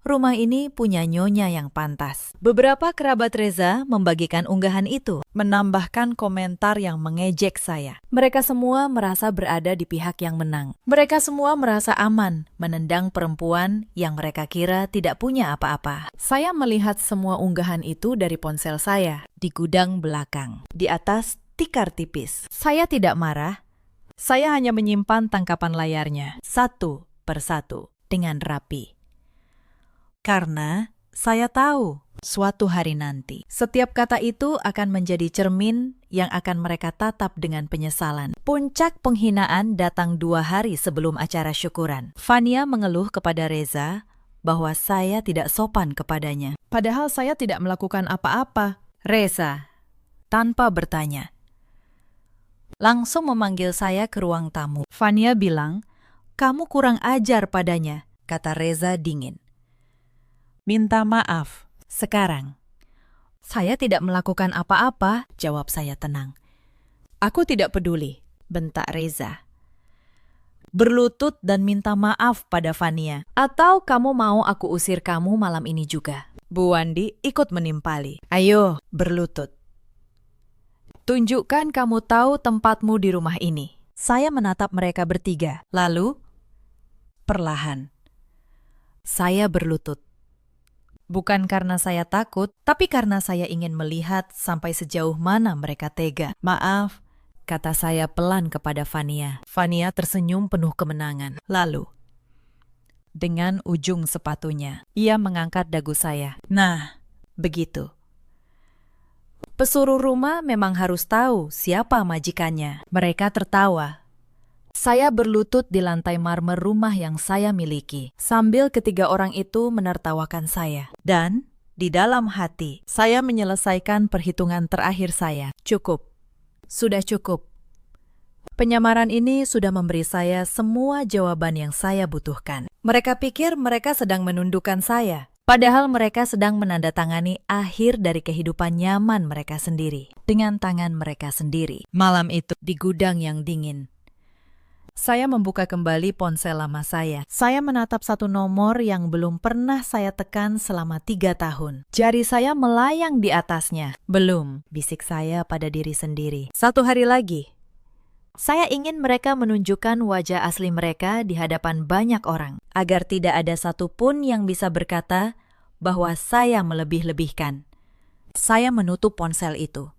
rumah ini punya nyonya yang pantas. Beberapa kerabat Reza membagikan unggahan itu, menambahkan komentar yang mengejek saya. Mereka semua merasa berada di pihak yang menang. Mereka semua merasa aman menendang perempuan yang mereka kira tidak punya apa-apa. Saya melihat semua unggahan itu dari ponsel saya, di gudang belakang, di atas tikar tipis. Saya tidak marah. Saya hanya menyimpan tangkapan layarnya, satu persatu, dengan rapi. Karena saya tahu suatu hari nanti. Setiap kata itu akan menjadi cermin yang akan mereka tatap dengan penyesalan. Puncak penghinaan datang 2 hari sebelum acara syukuran. Fania mengeluh kepada Reza bahwa saya tidak sopan kepadanya. Padahal saya tidak melakukan apa-apa. Reza, tanpa bertanya, langsung memanggil saya ke ruang tamu. Fania bilang, "Kamu kurang ajar padanya," kata Reza dingin. "Minta maaf, sekarang." "Saya tidak melakukan apa-apa," jawab saya tenang. "Aku tidak peduli," bentak Reza. "Berlutut dan minta maaf pada Fania. Atau kamu mau aku usir kamu malam ini juga?" Bu Wandi ikut menimpali. "Ayo, berlutut. Tunjukkan kamu tahu tempatmu di rumah ini." Saya menatap mereka bertiga. Lalu, perlahan, saya berlutut. Bukan karena saya takut, tapi karena saya ingin melihat sampai sejauh mana mereka tega. "Maaf," kata saya pelan kepada Fania. Fania tersenyum penuh kemenangan. Lalu, dengan ujung sepatunya, ia mengangkat dagu saya. "Nah, begitu. Pesuruh rumah memang harus tahu siapa majikannya." Mereka tertawa. Saya berlutut di lantai marmer rumah yang saya miliki, sambil ketiga orang itu menertawakan saya. Dan di dalam hati, saya menyelesaikan perhitungan terakhir saya. Cukup. Sudah cukup. Penyamaran ini sudah memberi saya semua jawaban yang saya butuhkan. Mereka pikir mereka sedang menundukkan saya, padahal mereka sedang menandatangani akhir dari kehidupan nyaman mereka sendiri, dengan tangan mereka sendiri. Malam itu, di gudang yang dingin, saya membuka kembali ponsel lama saya. Saya menatap satu nomor yang belum pernah saya tekan selama 3 tahun. Jari saya melayang di atasnya. "Belum," bisik saya pada diri sendiri. "1 hari lagi." Saya ingin mereka menunjukkan wajah asli mereka di hadapan banyak orang, agar tidak ada satupun yang bisa berkata bahwa saya melebih-lebihkan. Saya menutup ponsel itu,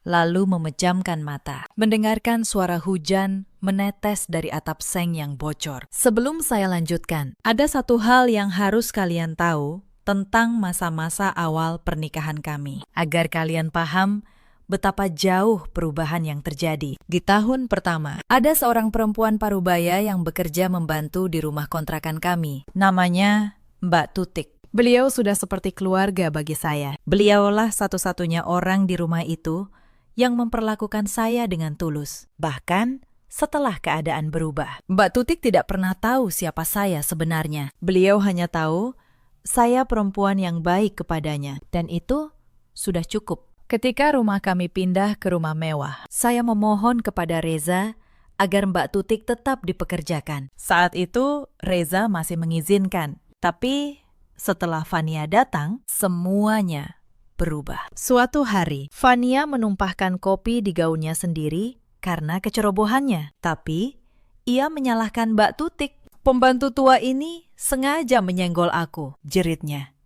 lalu memejamkan mata, mendengarkan suara hujan menetes dari atap seng yang bocor. Sebelum saya lanjutkan, ada satu hal yang harus kalian tahu tentang masa-masa awal pernikahan kami, agar kalian paham betapa jauh perubahan yang terjadi. Di tahun pertama, ada seorang perempuan parubaya yang bekerja membantu di rumah kontrakan kami. Namanya Mbak Tutik. Beliau sudah seperti keluarga bagi saya. Beliaulah satu-satunya orang di rumah itu yang memperlakukan saya dengan tulus, bahkan setelah keadaan berubah. Mbak Tutik tidak pernah tahu siapa saya sebenarnya. Beliau hanya tahu saya perempuan yang baik kepadanya, dan itu sudah cukup. Ketika rumah kami pindah ke rumah mewah, saya memohon kepada Reza agar Mbak Tutik tetap dipekerjakan. Saat itu, Reza masih mengizinkan, tapi setelah Fania datang, semuanya berubah. Suatu hari, Fania menumpahkan kopi di gaunnya sendiri karena kecerobohannya. Tapi, ia menyalahkan Mbak Tutik. "Pembantu tua ini sengaja menyenggol aku," jeritnya.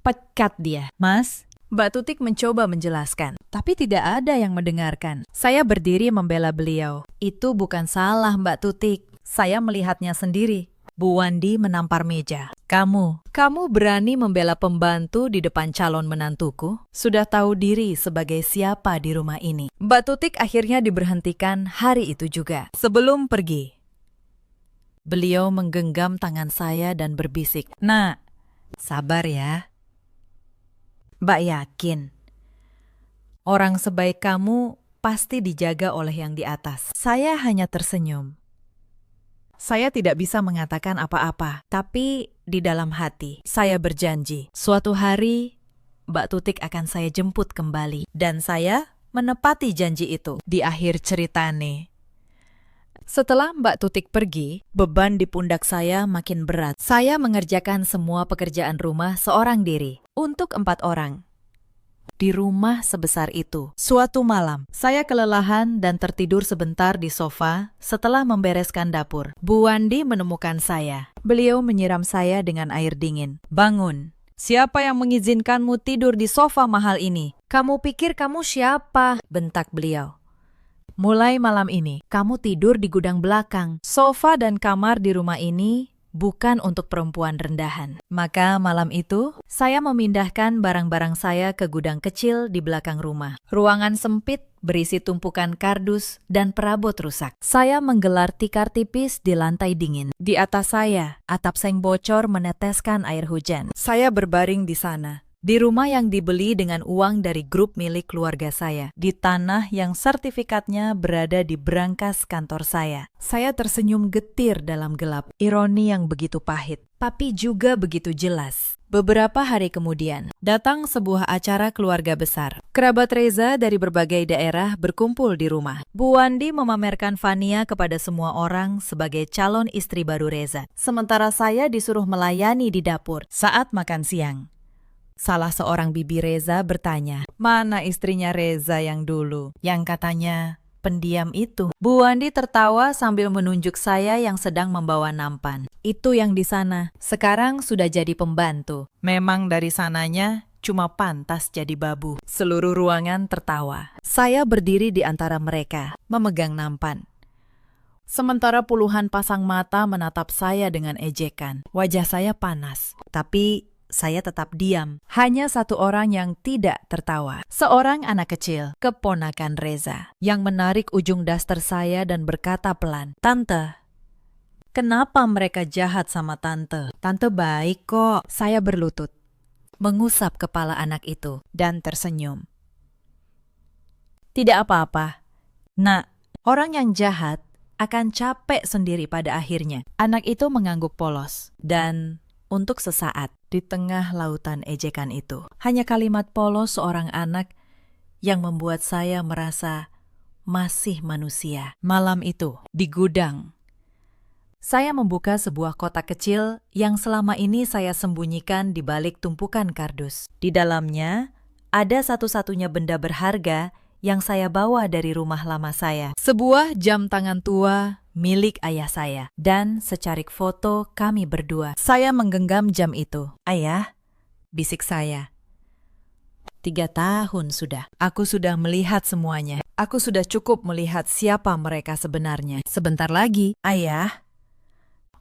"Pecat dia." "Mas," Mbak Tutik mencoba menjelaskan, tapi tidak ada yang mendengarkan. Saya berdiri membela beliau. "Itu bukan salah Mbak Tutik. Saya melihatnya sendiri." Bu Wandi menampar meja. Kamu berani membela pembantu di depan calon menantuku? Sudah tahu diri sebagai siapa di rumah ini." Mbak Tutik akhirnya diberhentikan hari itu juga. Sebelum pergi, beliau menggenggam tangan saya dan berbisik, "Nak, sabar ya. Mbak yakin, orang sebaik kamu pasti dijaga oleh yang di atas." Saya hanya tersenyum. Saya tidak bisa mengatakan apa-apa, tapi di dalam hati, saya berjanji, suatu hari Mbak Tutik akan saya jemput kembali. Dan saya menepati janji itu. Di akhir cerita nih, setelah Mbak Tutik pergi, beban di pundak saya makin berat. Saya mengerjakan semua pekerjaan rumah seorang diri, untuk 4 orang. Di rumah sebesar itu. Suatu malam, saya kelelahan dan tertidur sebentar di sofa setelah membereskan dapur. Bu Wandi menemukan saya. Beliau menyiram saya dengan air dingin. "Bangun. Siapa yang mengizinkanmu tidur di sofa mahal ini? Kamu pikir kamu siapa?" bentak beliau. "Mulai malam ini, kamu tidur di gudang belakang. Sofa dan kamar di rumah ini bukan untuk perempuan rendahan. Maka malam itu, saya memindahkan barang-barang saya ke gudang kecil di belakang rumah. Ruangan sempit berisi tumpukan kardus dan perabot rusak. Saya menggelar tikar tipis di lantai dingin. Di atas saya, atap seng bocor meneteskan air hujan. Saya berbaring di sana. Di rumah yang dibeli dengan uang dari grup milik keluarga saya, di tanah yang sertifikatnya berada di brankas kantor saya. Saya tersenyum getir dalam gelap, ironi yang begitu pahit, tapi juga begitu jelas. Beberapa hari kemudian, datang sebuah acara keluarga besar. Kerabat Reza dari berbagai daerah berkumpul di rumah. Bu Wandi memamerkan Fania kepada semua orang sebagai calon istri baru Reza. Sementara saya disuruh melayani di dapur saat makan siang. Salah seorang bibi Reza bertanya, mana istrinya Reza yang dulu, yang katanya pendiam itu? Bu Wandi tertawa sambil menunjuk saya yang sedang membawa nampan. Itu yang di sana, sekarang sudah jadi pembantu. Memang dari sananya cuma pantas jadi babu. Seluruh ruangan tertawa. Saya berdiri di antara mereka, memegang nampan. Sementara puluhan pasang mata menatap saya dengan ejekan. Wajah saya panas, tapi saya tetap diam. Hanya satu orang yang tidak tertawa. Seorang anak kecil, keponakan Reza, yang menarik ujung daster saya dan berkata pelan, "Tante, kenapa mereka jahat sama Tante? Tante baik kok." Saya berlutut, mengusap kepala anak itu, dan tersenyum. Tidak apa-apa. Nak, orang yang jahat akan capek sendiri pada akhirnya. Anak itu mengangguk polos, dan untuk sesaat, di tengah lautan ejekan itu, hanya kalimat polos seorang anak yang membuat saya merasa masih manusia. Malam itu, di gudang, saya membuka sebuah kotak kecil yang selama ini saya sembunyikan di balik tumpukan kardus. Di dalamnya, ada satu-satunya benda berharga yang saya bawa dari rumah lama saya. Sebuah jam tangan tua milik ayah saya, dan secarik foto kami berdua. Saya menggenggam jam itu. "Ayah," bisik saya. 3 tahun sudah. Aku sudah melihat semuanya. Aku sudah cukup melihat siapa mereka sebenarnya. Sebentar lagi, Ayah,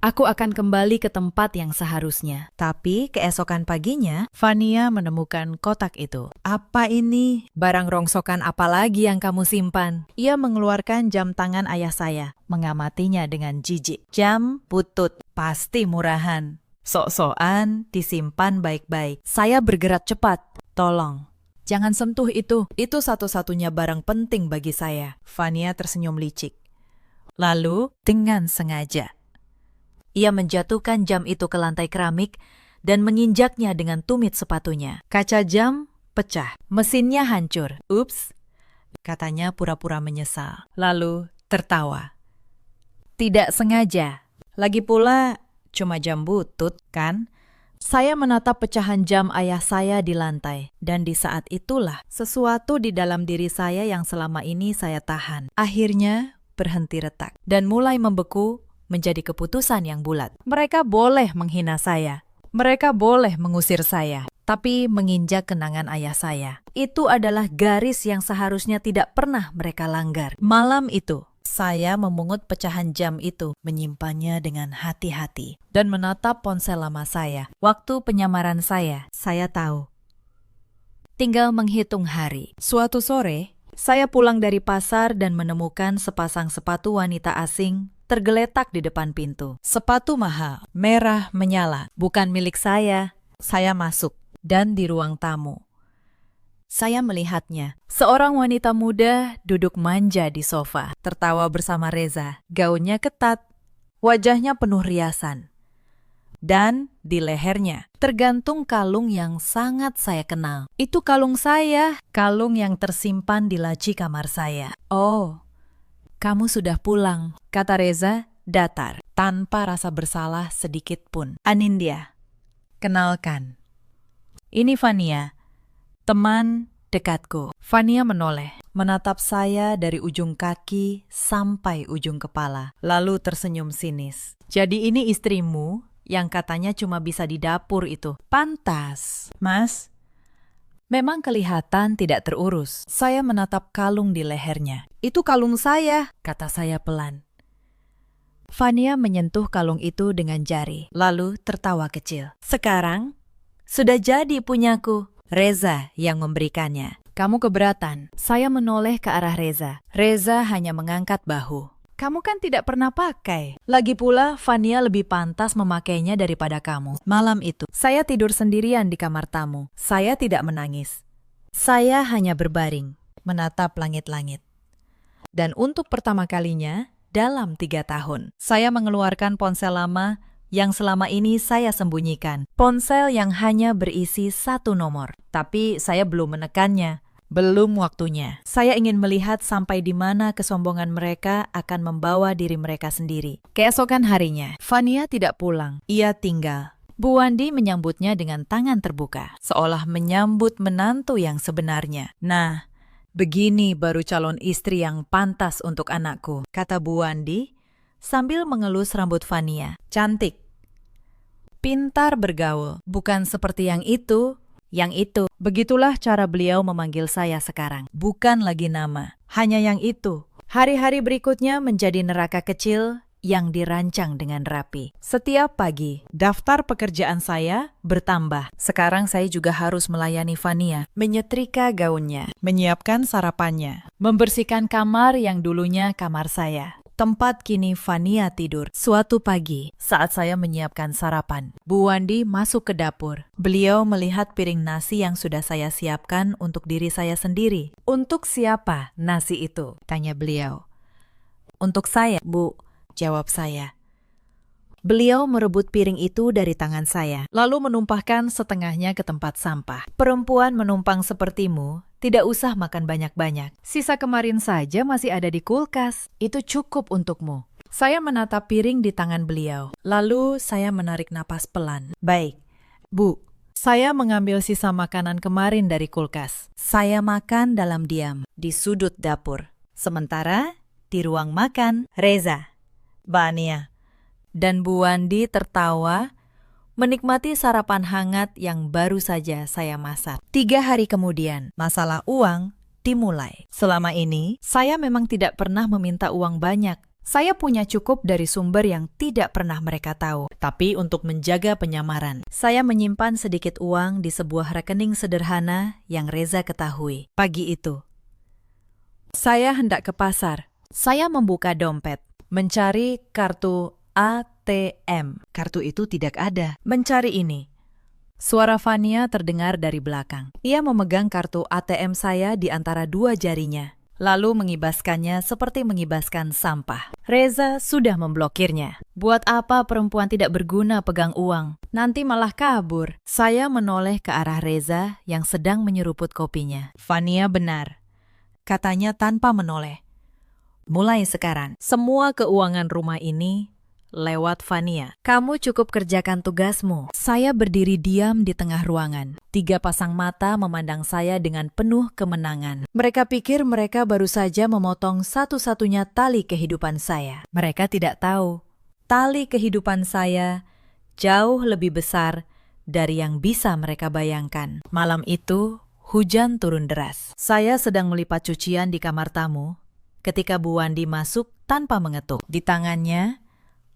aku akan kembali ke tempat yang seharusnya. Tapi keesokan paginya, Fania menemukan kotak itu. "Apa ini? Barang rongsokan apa lagi yang kamu simpan?" Ia mengeluarkan jam tangan ayah saya, mengamatinya dengan jijik. "Jam butut, pasti murahan. Sok-sokan disimpan baik-baik." Saya bergerak cepat. "Tolong, jangan sentuh itu. Itu satu-satunya barang penting bagi saya." Fania tersenyum licik. Lalu, dengan sengaja, ia menjatuhkan jam itu ke lantai keramik dan menginjaknya dengan tumit sepatunya. Kaca jam pecah, mesinnya hancur. "Ups," katanya pura-pura menyesal. Lalu tertawa. "Tidak sengaja. Lagi pula cuma jam butut, kan?" Saya menatap pecahan jam ayah saya di lantai, dan di saat itulah sesuatu di dalam diri saya yang selama ini saya tahan akhirnya berhenti retak dan mulai membeku menjadi keputusan yang bulat. Mereka boleh menghina saya, mereka boleh mengusir saya, tapi menginjak kenangan ayah saya, itu adalah garis yang seharusnya tidak pernah mereka langgar. Malam itu, saya memungut pecahan jam itu, menyimpannya dengan hati-hati, dan menatap ponsel lama saya. Waktu penyamaran saya tahu. Tinggal menghitung hari. Suatu sore, saya pulang dari pasar dan menemukan sepasang sepatu wanita asing tergeletak di depan pintu. Sepatu mahal, merah menyala, bukan milik saya. Saya masuk, dan di ruang tamu, saya melihatnya. Seorang wanita muda duduk manja di sofa, tertawa bersama Reza. Gaunnya ketat, wajahnya penuh riasan. Dan di lehernya tergantung kalung yang sangat saya kenal. Itu kalung saya, kalung yang tersimpan di laci kamar saya. "Oh, kamu sudah pulang," kata Reza datar, tanpa rasa bersalah sedikit pun. "Anindya, kenalkan. Ini Fania, teman dekatku." Fania menoleh, menatap saya dari ujung kaki sampai ujung kepala, lalu tersenyum sinis. "Jadi ini istrimu yang katanya cuma bisa di dapur itu? Pantas, Mas. Memang kelihatan tidak terurus." Saya menatap kalung di lehernya. "Itu kalung saya," kata saya pelan. Fania menyentuh kalung itu dengan jari, lalu tertawa kecil. Sekarang, sudah jadi punyaku. Reza yang memberikannya. Kamu keberatan? Saya menoleh ke arah Reza. Reza hanya mengangkat bahu. Kamu kan tidak pernah pakai. Lagi pula, Fania lebih pantas memakainya daripada kamu. Malam itu, saya tidur sendirian di kamar tamu. Saya tidak menangis. Saya hanya berbaring, menatap langit-langit. Dan untuk pertama kalinya, dalam 3 tahun, saya mengeluarkan ponsel lama yang selama ini saya sembunyikan. Ponsel yang hanya berisi 1 nomor. Tapi saya belum menekannya. Belum waktunya. Saya ingin melihat sampai di mana kesombongan mereka akan membawa diri mereka sendiri. Keesokan harinya, Fania tidak pulang. Ia tinggal. Bu Wandi menyambutnya dengan tangan terbuka, seolah menyambut menantu yang sebenarnya. Nah, begini baru calon istri yang pantas untuk anakku, kata Bu Wandi sambil mengelus rambut Fania. Cantik. Pintar bergaul. Bukan seperti yang itu. Yang itu, begitulah cara beliau memanggil saya sekarang. Bukan lagi nama, hanya yang itu. Hari-hari berikutnya menjadi neraka kecil yang dirancang dengan rapi. Setiap pagi, daftar pekerjaan saya bertambah. Sekarang saya juga harus melayani Fania, menyetrika gaunnya, menyiapkan sarapannya, membersihkan kamar yang dulunya kamar saya. Tempat kini Fania tidur. Suatu pagi, saat saya menyiapkan sarapan, Bu Wandi masuk ke dapur. Beliau melihat piring nasi yang sudah saya siapkan untuk diri saya sendiri. Untuk siapa nasi itu? Tanya beliau. Untuk saya, Bu, jawab saya. Beliau merebut piring itu dari tangan saya, lalu menumpahkan setengahnya ke tempat sampah. Perempuan menumpang sepertimu tidak usah makan banyak-banyak. Sisa kemarin saja masih ada di kulkas. Itu cukup untukmu. Saya menatap piring di tangan beliau. Lalu saya menarik napas pelan. Baik, Bu. Saya mengambil sisa makanan kemarin dari kulkas. Saya makan dalam diam di sudut dapur. Sementara di ruang makan, Reza, Bania, dan Bu Wandi tertawa menikmati sarapan hangat yang baru saja saya masak. 3 hari kemudian, masalah uang dimulai. Selama ini, saya memang tidak pernah meminta uang banyak. Saya punya cukup dari sumber yang tidak pernah mereka tahu. Tapi untuk menjaga penyamaran, saya menyimpan sedikit uang di sebuah rekening sederhana yang Reza ketahui. Pagi itu, saya hendak ke pasar. Saya membuka dompet, mencari kartu ATM. Kartu itu tidak ada. Mencari ini. Suara Fania terdengar dari belakang. Ia memegang kartu ATM saya di antara 2 jarinya, lalu mengibaskannya seperti mengibaskan sampah. Reza sudah memblokirnya. Buat apa perempuan tidak berguna pegang uang? Nanti malah kabur. Saya menoleh ke arah Reza yang sedang menyeruput kopinya. Fania benar, katanya tanpa menoleh. Mulai sekarang, semua keuangan rumah ini lewat Fania. Kamu cukup kerjakan tugasmu. Saya berdiri diam di tengah ruangan. 3 pasang mata memandang saya dengan penuh kemenangan. Mereka pikir mereka baru saja memotong satu-satunya tali kehidupan saya. Mereka tidak tahu, tali kehidupan saya jauh lebih besar dari yang bisa mereka bayangkan. Malam itu, hujan turun deras. Saya sedang melipat cucian di kamar tamu ketika Bu Wandi masuk tanpa mengetuk. Di tangannya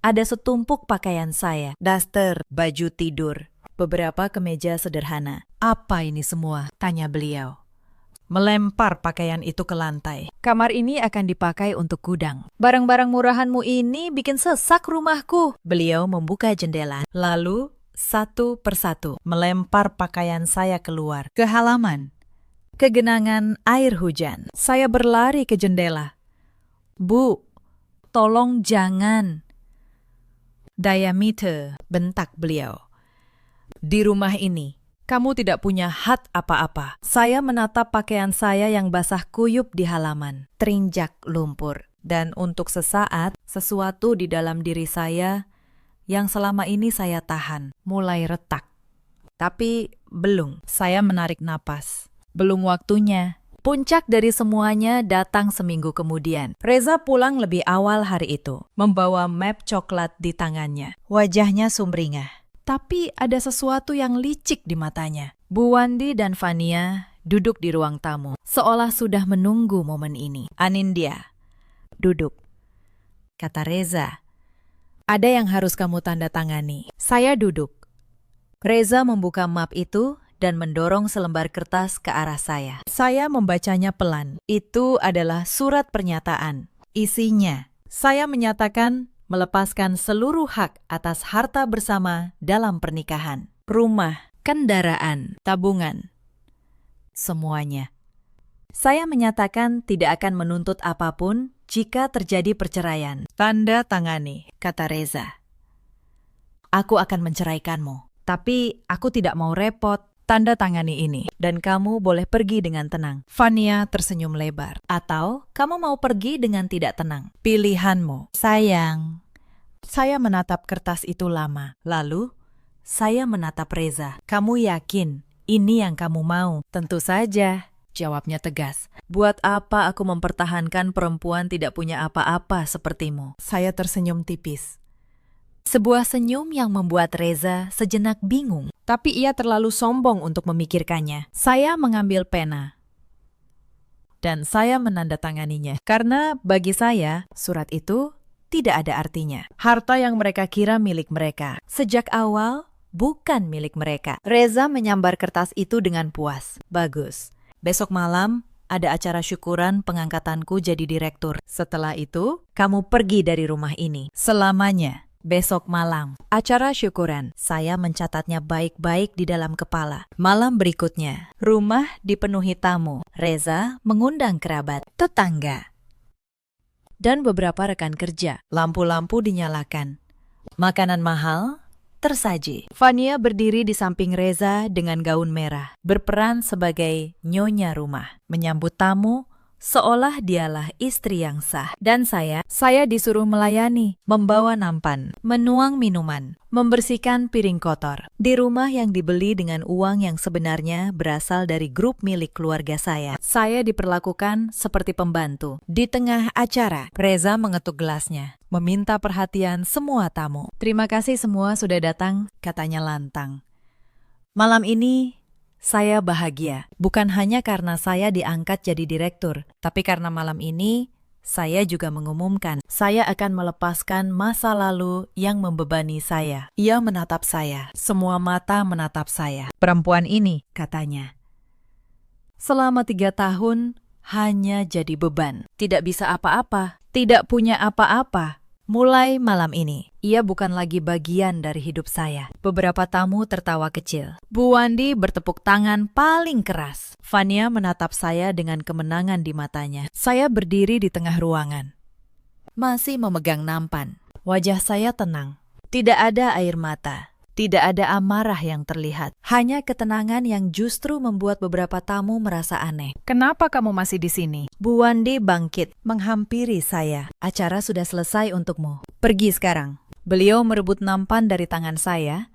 ada setumpuk pakaian saya, daster, baju tidur, beberapa kemeja sederhana. Apa ini semua? Tanya beliau. Melempar pakaian itu ke lantai. Kamar ini akan dipakai untuk gudang. Barang-barang murahanmu ini bikin sesak rumahku. Beliau membuka jendela, lalu satu persatu melempar pakaian saya keluar ke halaman, ke genangan air hujan. Saya berlari ke jendela. Bu, tolong jangan. Diameter, bentak beliau. Di rumah ini, kamu tidak punya hak apa-apa. Saya menatap pakaian saya yang basah kuyup di halaman, terinjak lumpur. Dan untuk sesaat, sesuatu di dalam diri saya yang selama ini saya tahan, mulai retak. Tapi belum, saya menarik napas. Belum waktunya. Puncak dari semuanya datang seminggu kemudian. Reza pulang lebih awal hari itu, membawa map coklat di tangannya. Wajahnya sumringah, tapi ada sesuatu yang licik di matanya. Bu Wandi dan Fania duduk di ruang tamu, seolah sudah menunggu momen ini. Anindya, duduk, kata Reza. Ada yang harus kamu tanda tangani. Saya duduk. Reza membuka map itu dan mendorong selembar kertas ke arah saya. Saya membacanya pelan. Itu adalah surat pernyataan. Isinya, saya menyatakan melepaskan seluruh hak atas harta bersama dalam pernikahan. Rumah, kendaraan, tabungan. Semuanya. Saya menyatakan tidak akan menuntut apapun jika terjadi perceraian. Tanda tangani, kata Reza. Aku akan menceraikanmu, tapi aku tidak mau repot. Tanda tangani ini, dan kamu boleh pergi dengan tenang. Fania tersenyum lebar. Atau kamu mau pergi dengan tidak tenang. Pilihanmu, sayang. Saya menatap kertas itu lama. Lalu, saya menatap Reza. Kamu yakin ini yang kamu mau? Tentu saja. Jawabnya tegas. Buat apa aku mempertahankan perempuan tidak punya apa-apa sepertimu? Saya tersenyum tipis. Sebuah senyum yang membuat Reza sejenak bingung, tapi ia terlalu sombong untuk memikirkannya. Saya mengambil pena, dan saya menandatanganinya. Karena bagi saya, surat itu tidak ada artinya. Harta yang mereka kira milik mereka, sejak awal bukan milik mereka. Reza menyambar kertas itu dengan puas. Bagus. Besok malam ada acara syukuran pengangkatanku jadi direktur. Setelah itu, kamu pergi dari rumah ini. Selamanya. Besok malam, acara syukuran. Saya mencatatnya baik-baik di dalam kepala. Malam berikutnya, rumah dipenuhi tamu. Reza mengundang kerabat, tetangga, dan beberapa rekan kerja. Lampu-lampu dinyalakan. Makanan mahal tersaji. Fania berdiri di samping Reza dengan gaun merah, berperan sebagai nyonya rumah, menyambut tamu seolah dialah istri yang sah. Dan saya disuruh melayani, membawa nampan, menuang minuman, membersihkan piring kotor. Di rumah yang dibeli dengan uang yang sebenarnya berasal dari grup milik keluarga saya diperlakukan seperti pembantu. Di tengah acara, Reza mengetuk gelasnya, meminta perhatian semua tamu. Terima kasih semua sudah datang, katanya lantang. Malam ini, saya bahagia, bukan hanya karena saya diangkat jadi direktur, tapi karena malam ini saya juga mengumumkan saya akan melepaskan masa lalu yang membebani saya. Ia menatap saya, semua mata menatap saya. Perempuan ini, katanya, selama 3 tahun hanya jadi beban, tidak bisa apa-apa, tidak punya apa-apa. Mulai malam ini, ia bukan lagi bagian dari hidup saya. Beberapa tamu tertawa kecil. Bu Wandi bertepuk tangan paling keras. Fania menatap saya dengan kemenangan di matanya. Saya berdiri di tengah ruangan, masih memegang nampan. Wajah saya tenang. Tidak ada air mata. Tidak ada amarah yang terlihat. Hanya ketenangan yang justru membuat beberapa tamu merasa aneh. Kenapa kamu masih di sini? Bu Wandi bangkit, menghampiri saya. Acara sudah selesai untukmu. Pergi sekarang. Beliau merebut nampan dari tangan saya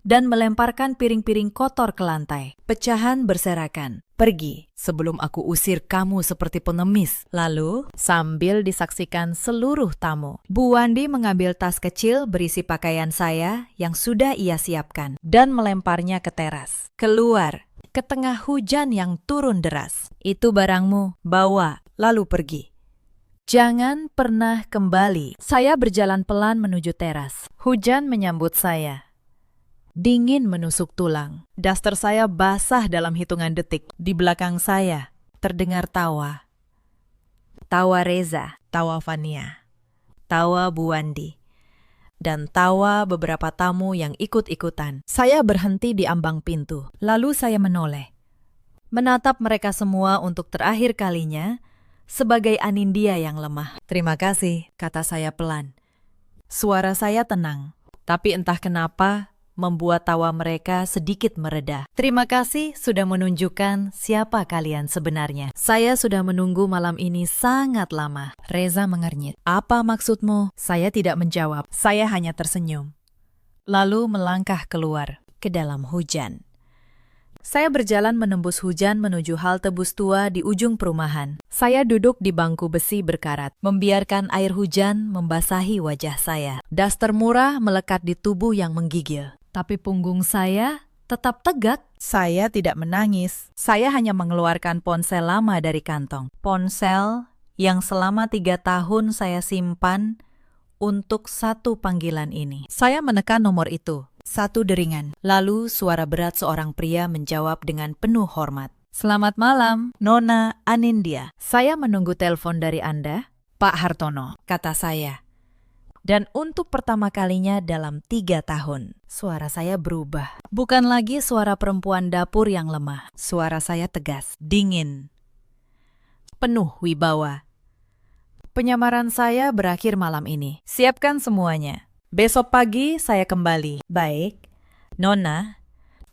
dan melemparkan piring-piring kotor ke lantai. Pecahan berserakan. Pergi sebelum aku usir kamu seperti pengemis. Lalu, sambil disaksikan seluruh tamu, Bu Wandi mengambil tas kecil berisi pakaian saya yang sudah ia siapkan dan melemparnya ke teras. Keluar, ke tengah hujan yang turun deras. Itu barangmu, bawa, lalu pergi. Jangan pernah kembali. Saya berjalan pelan menuju teras. Hujan menyambut saya. Dingin menusuk tulang. Daster saya basah dalam hitungan detik. Di belakang saya terdengar tawa. Tawa Reza, tawa Fania, tawa Bu Wandi, dan tawa beberapa tamu yang ikut-ikutan. Saya berhenti di ambang pintu. Lalu saya menoleh, menatap mereka semua untuk terakhir kalinya sebagai Anindya yang lemah. Terima kasih, kata saya pelan. Suara saya tenang, tapi entah kenapa membuat tawa mereka sedikit mereda. Terima kasih sudah menunjukkan siapa kalian sebenarnya. Saya sudah menunggu malam ini sangat lama. Reza mengernyit. Apa maksudmu? Saya tidak menjawab. Saya hanya tersenyum. Lalu melangkah keluar ke dalam hujan. Saya berjalan menembus hujan menuju halte bus tua di ujung perumahan. Saya duduk di bangku besi berkarat, membiarkan air hujan membasahi wajah saya. Daster murah melekat di tubuh yang menggigil. Tapi punggung saya tetap tegak. Saya tidak menangis. Saya hanya mengeluarkan ponsel lama dari kantong. Ponsel yang selama 3 tahun saya simpan untuk satu panggilan ini. Saya menekan nomor itu. Satu deringan. Lalu suara berat seorang pria menjawab dengan penuh hormat. Selamat malam, Nona Anindya. Saya menunggu telepon dari Anda, Pak Hartono, kata saya. Dan untuk pertama kalinya dalam 3 tahun, suara saya berubah. Bukan lagi suara perempuan dapur yang lemah. Suara saya tegas, dingin, penuh wibawa. Penyamaran saya berakhir malam ini. Siapkan semuanya. Besok pagi saya kembali. Baik, Nona.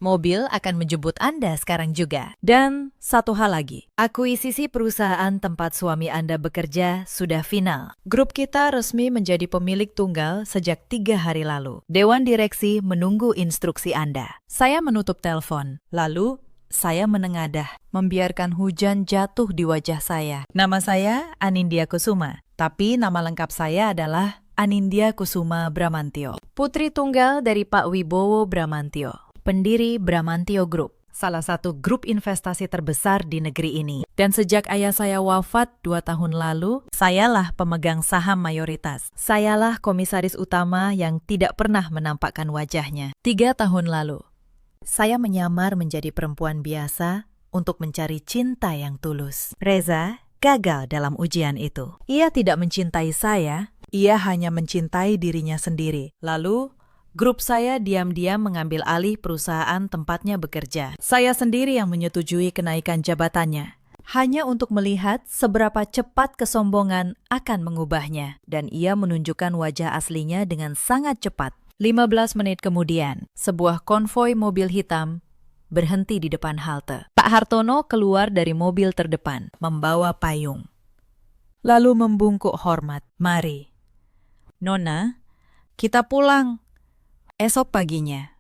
Mobil akan menjemput Anda sekarang juga. Dan satu hal lagi, akuisisi perusahaan tempat suami Anda bekerja sudah final. Grup kita resmi menjadi pemilik tunggal sejak 3 hari lalu. Dewan direksi menunggu instruksi Anda. Saya menutup telepon, lalu saya menengadah, membiarkan hujan jatuh di wajah saya. Nama saya Anindya Kusuma, tapi nama lengkap saya adalah Anindya Kusuma Bramantyo. Putri tunggal dari Pak Wibowo Bramantyo. Pendiri Bramantyo Group, salah satu grup investasi terbesar di negeri ini. Dan sejak ayah saya wafat 2 tahun lalu, sayalah pemegang saham mayoritas. Sayalah komisaris utama yang tidak pernah menampakkan wajahnya. 3 tahun lalu, saya menyamar menjadi perempuan biasa untuk mencari cinta yang tulus. Reza gagal dalam ujian itu. Ia tidak mencintai saya, ia hanya mencintai dirinya sendiri. Lalu, grup saya diam-diam mengambil alih perusahaan tempatnya bekerja. Saya sendiri yang menyetujui kenaikan jabatannya, hanya untuk melihat seberapa cepat kesombongan akan mengubahnya. Dan ia menunjukkan wajah aslinya dengan sangat cepat. 15 menit kemudian, sebuah konvoi mobil hitam berhenti di depan halte. Pak Hartono keluar dari mobil terdepan, membawa payung. Lalu membungkuk hormat. Mari, Nona, kita pulang. Esok paginya,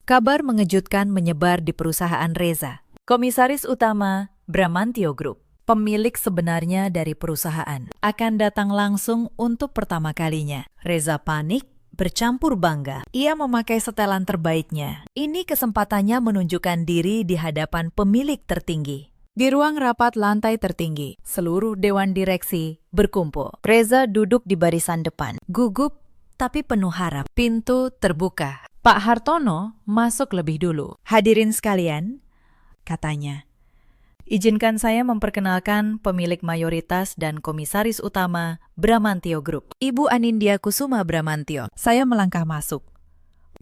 kabar mengejutkan menyebar di perusahaan Reza. Komisaris utama Bramantyo Group, pemilik sebenarnya dari perusahaan, akan datang langsung untuk pertama kalinya. Reza panik, bercampur bangga. Ia memakai setelan terbaiknya. Ini kesempatannya menunjukkan diri di hadapan pemilik tertinggi. Di ruang rapat lantai tertinggi, seluruh dewan direksi berkumpul. Reza duduk di barisan depan, gugup tapi penuh harap. Pintu terbuka. Pak Hartono masuk lebih dulu. Hadirin sekalian, katanya, izinkan saya memperkenalkan pemilik mayoritas dan komisaris utama Bramantyo Group, Ibu Anindya Kusuma Bramantyo. Saya melangkah masuk.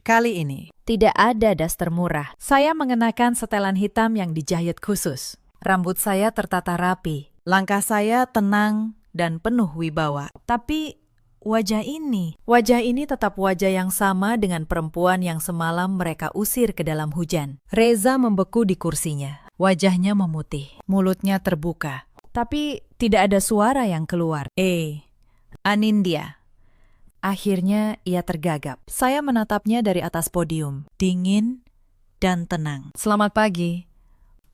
Kali ini, tidak ada daster murah. Saya mengenakan setelan hitam yang dijahit khusus. Rambut saya tertata rapi. Langkah saya tenang dan penuh wibawa. Tapi wajah ini tetap wajah yang sama dengan perempuan yang semalam mereka usir ke dalam hujan. Reza membeku di kursinya. Wajahnya memutih, mulutnya terbuka. Tapi tidak ada suara yang keluar. Anindya. Akhirnya ia tergagap. Saya menatapnya dari atas podium, dingin dan tenang. Selamat pagi,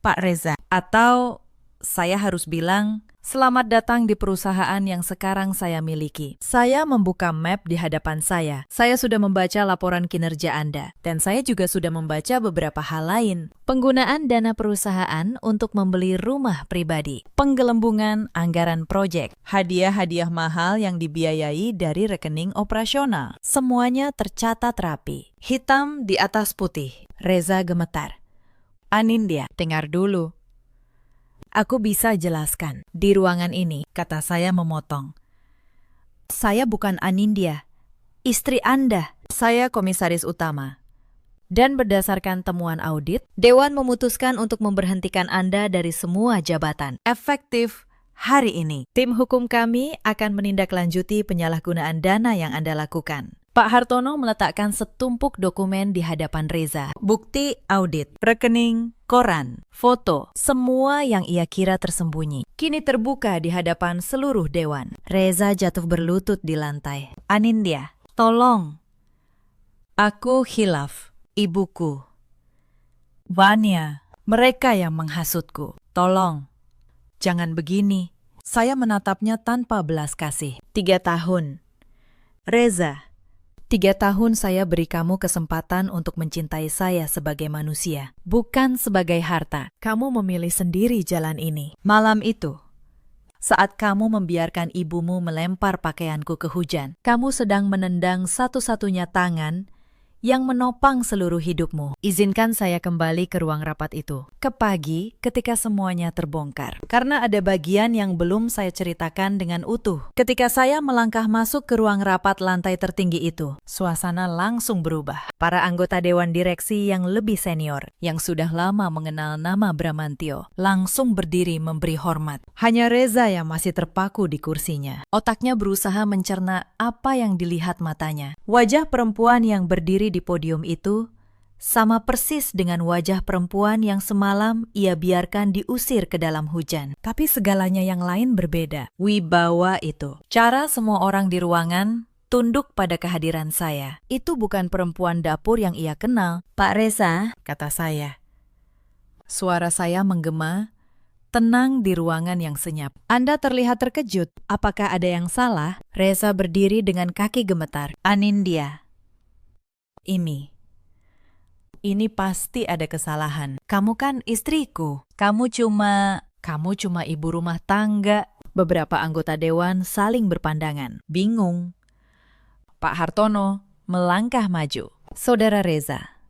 Pak Reza. Atau saya harus bilang, selamat datang di perusahaan yang sekarang saya miliki. Saya membuka map di hadapan saya. Saya sudah membaca laporan kinerja Anda. Dan saya juga sudah membaca beberapa hal lain. Penggunaan dana perusahaan untuk membeli rumah pribadi. Penggelembungan anggaran proyek. Hadiah-hadiah mahal yang dibiayai dari rekening operasional. Semuanya tercatat rapi. Hitam di atas putih. Reza gemetar. Anindya, dengar dulu. Aku bisa jelaskan. Di ruangan ini, kata saya memotong. Saya bukan Anindya, istri Anda. Saya komisaris utama. Dan berdasarkan temuan audit, Dewan memutuskan untuk memberhentikan Anda dari semua jabatan. Efektif hari ini. Tim hukum kami akan menindaklanjuti penyalahgunaan dana yang Anda lakukan. Pak Hartono meletakkan setumpuk dokumen di hadapan Reza. Bukti audit, rekening, koran, foto, semua yang ia kira tersembunyi. Kini terbuka di hadapan seluruh dewan. Reza jatuh berlutut di lantai. Anindya, tolong. Aku khilaf, ibuku. Vanya, mereka yang menghasutku. Tolong, jangan begini. Saya menatapnya tanpa belas kasih. 3 tahun. Reza, 3 tahun saya beri kamu kesempatan untuk mencintai saya sebagai manusia, bukan sebagai harta. Kamu memilih sendiri jalan ini. Malam itu, saat kamu membiarkan ibumu melempar pakaianku ke hujan. Kamu sedang menendang satu-satunya tangan yang menopang seluruh hidupmu. Izinkan saya kembali ke ruang rapat itu. Ke pagi ketika semuanya terbongkar. Karena ada bagian yang belum saya ceritakan dengan utuh. Ketika saya melangkah masuk ke ruang rapat lantai tertinggi itu, suasana langsung berubah. Para anggota Dewan Direksi yang lebih senior, yang sudah lama mengenal nama Bramantio, langsung berdiri memberi hormat. Hanya Reza yang masih terpaku di kursinya. Otaknya berusaha mencerna apa yang dilihat matanya. Wajah perempuan yang berdiri di podium itu sama persis dengan wajah perempuan yang semalam ia biarkan diusir ke dalam hujan. Tapi segalanya yang lain berbeda. Wibawa itu. Cara semua orang di ruangan tunduk pada kehadiran saya. Itu bukan perempuan dapur yang ia kenal. "Pak Reza," kata saya. Suara saya menggema, tenang di ruangan yang senyap. "Anda terlihat terkejut. Apakah ada yang salah?" Reza berdiri dengan kaki gemetar. "Anindya. Ini pasti ada kesalahan. Kamu kan istriku. Kamu cuma ibu rumah tangga." Beberapa anggota dewan saling berpandangan, bingung. Pak Hartono melangkah maju. "Saudara Reza,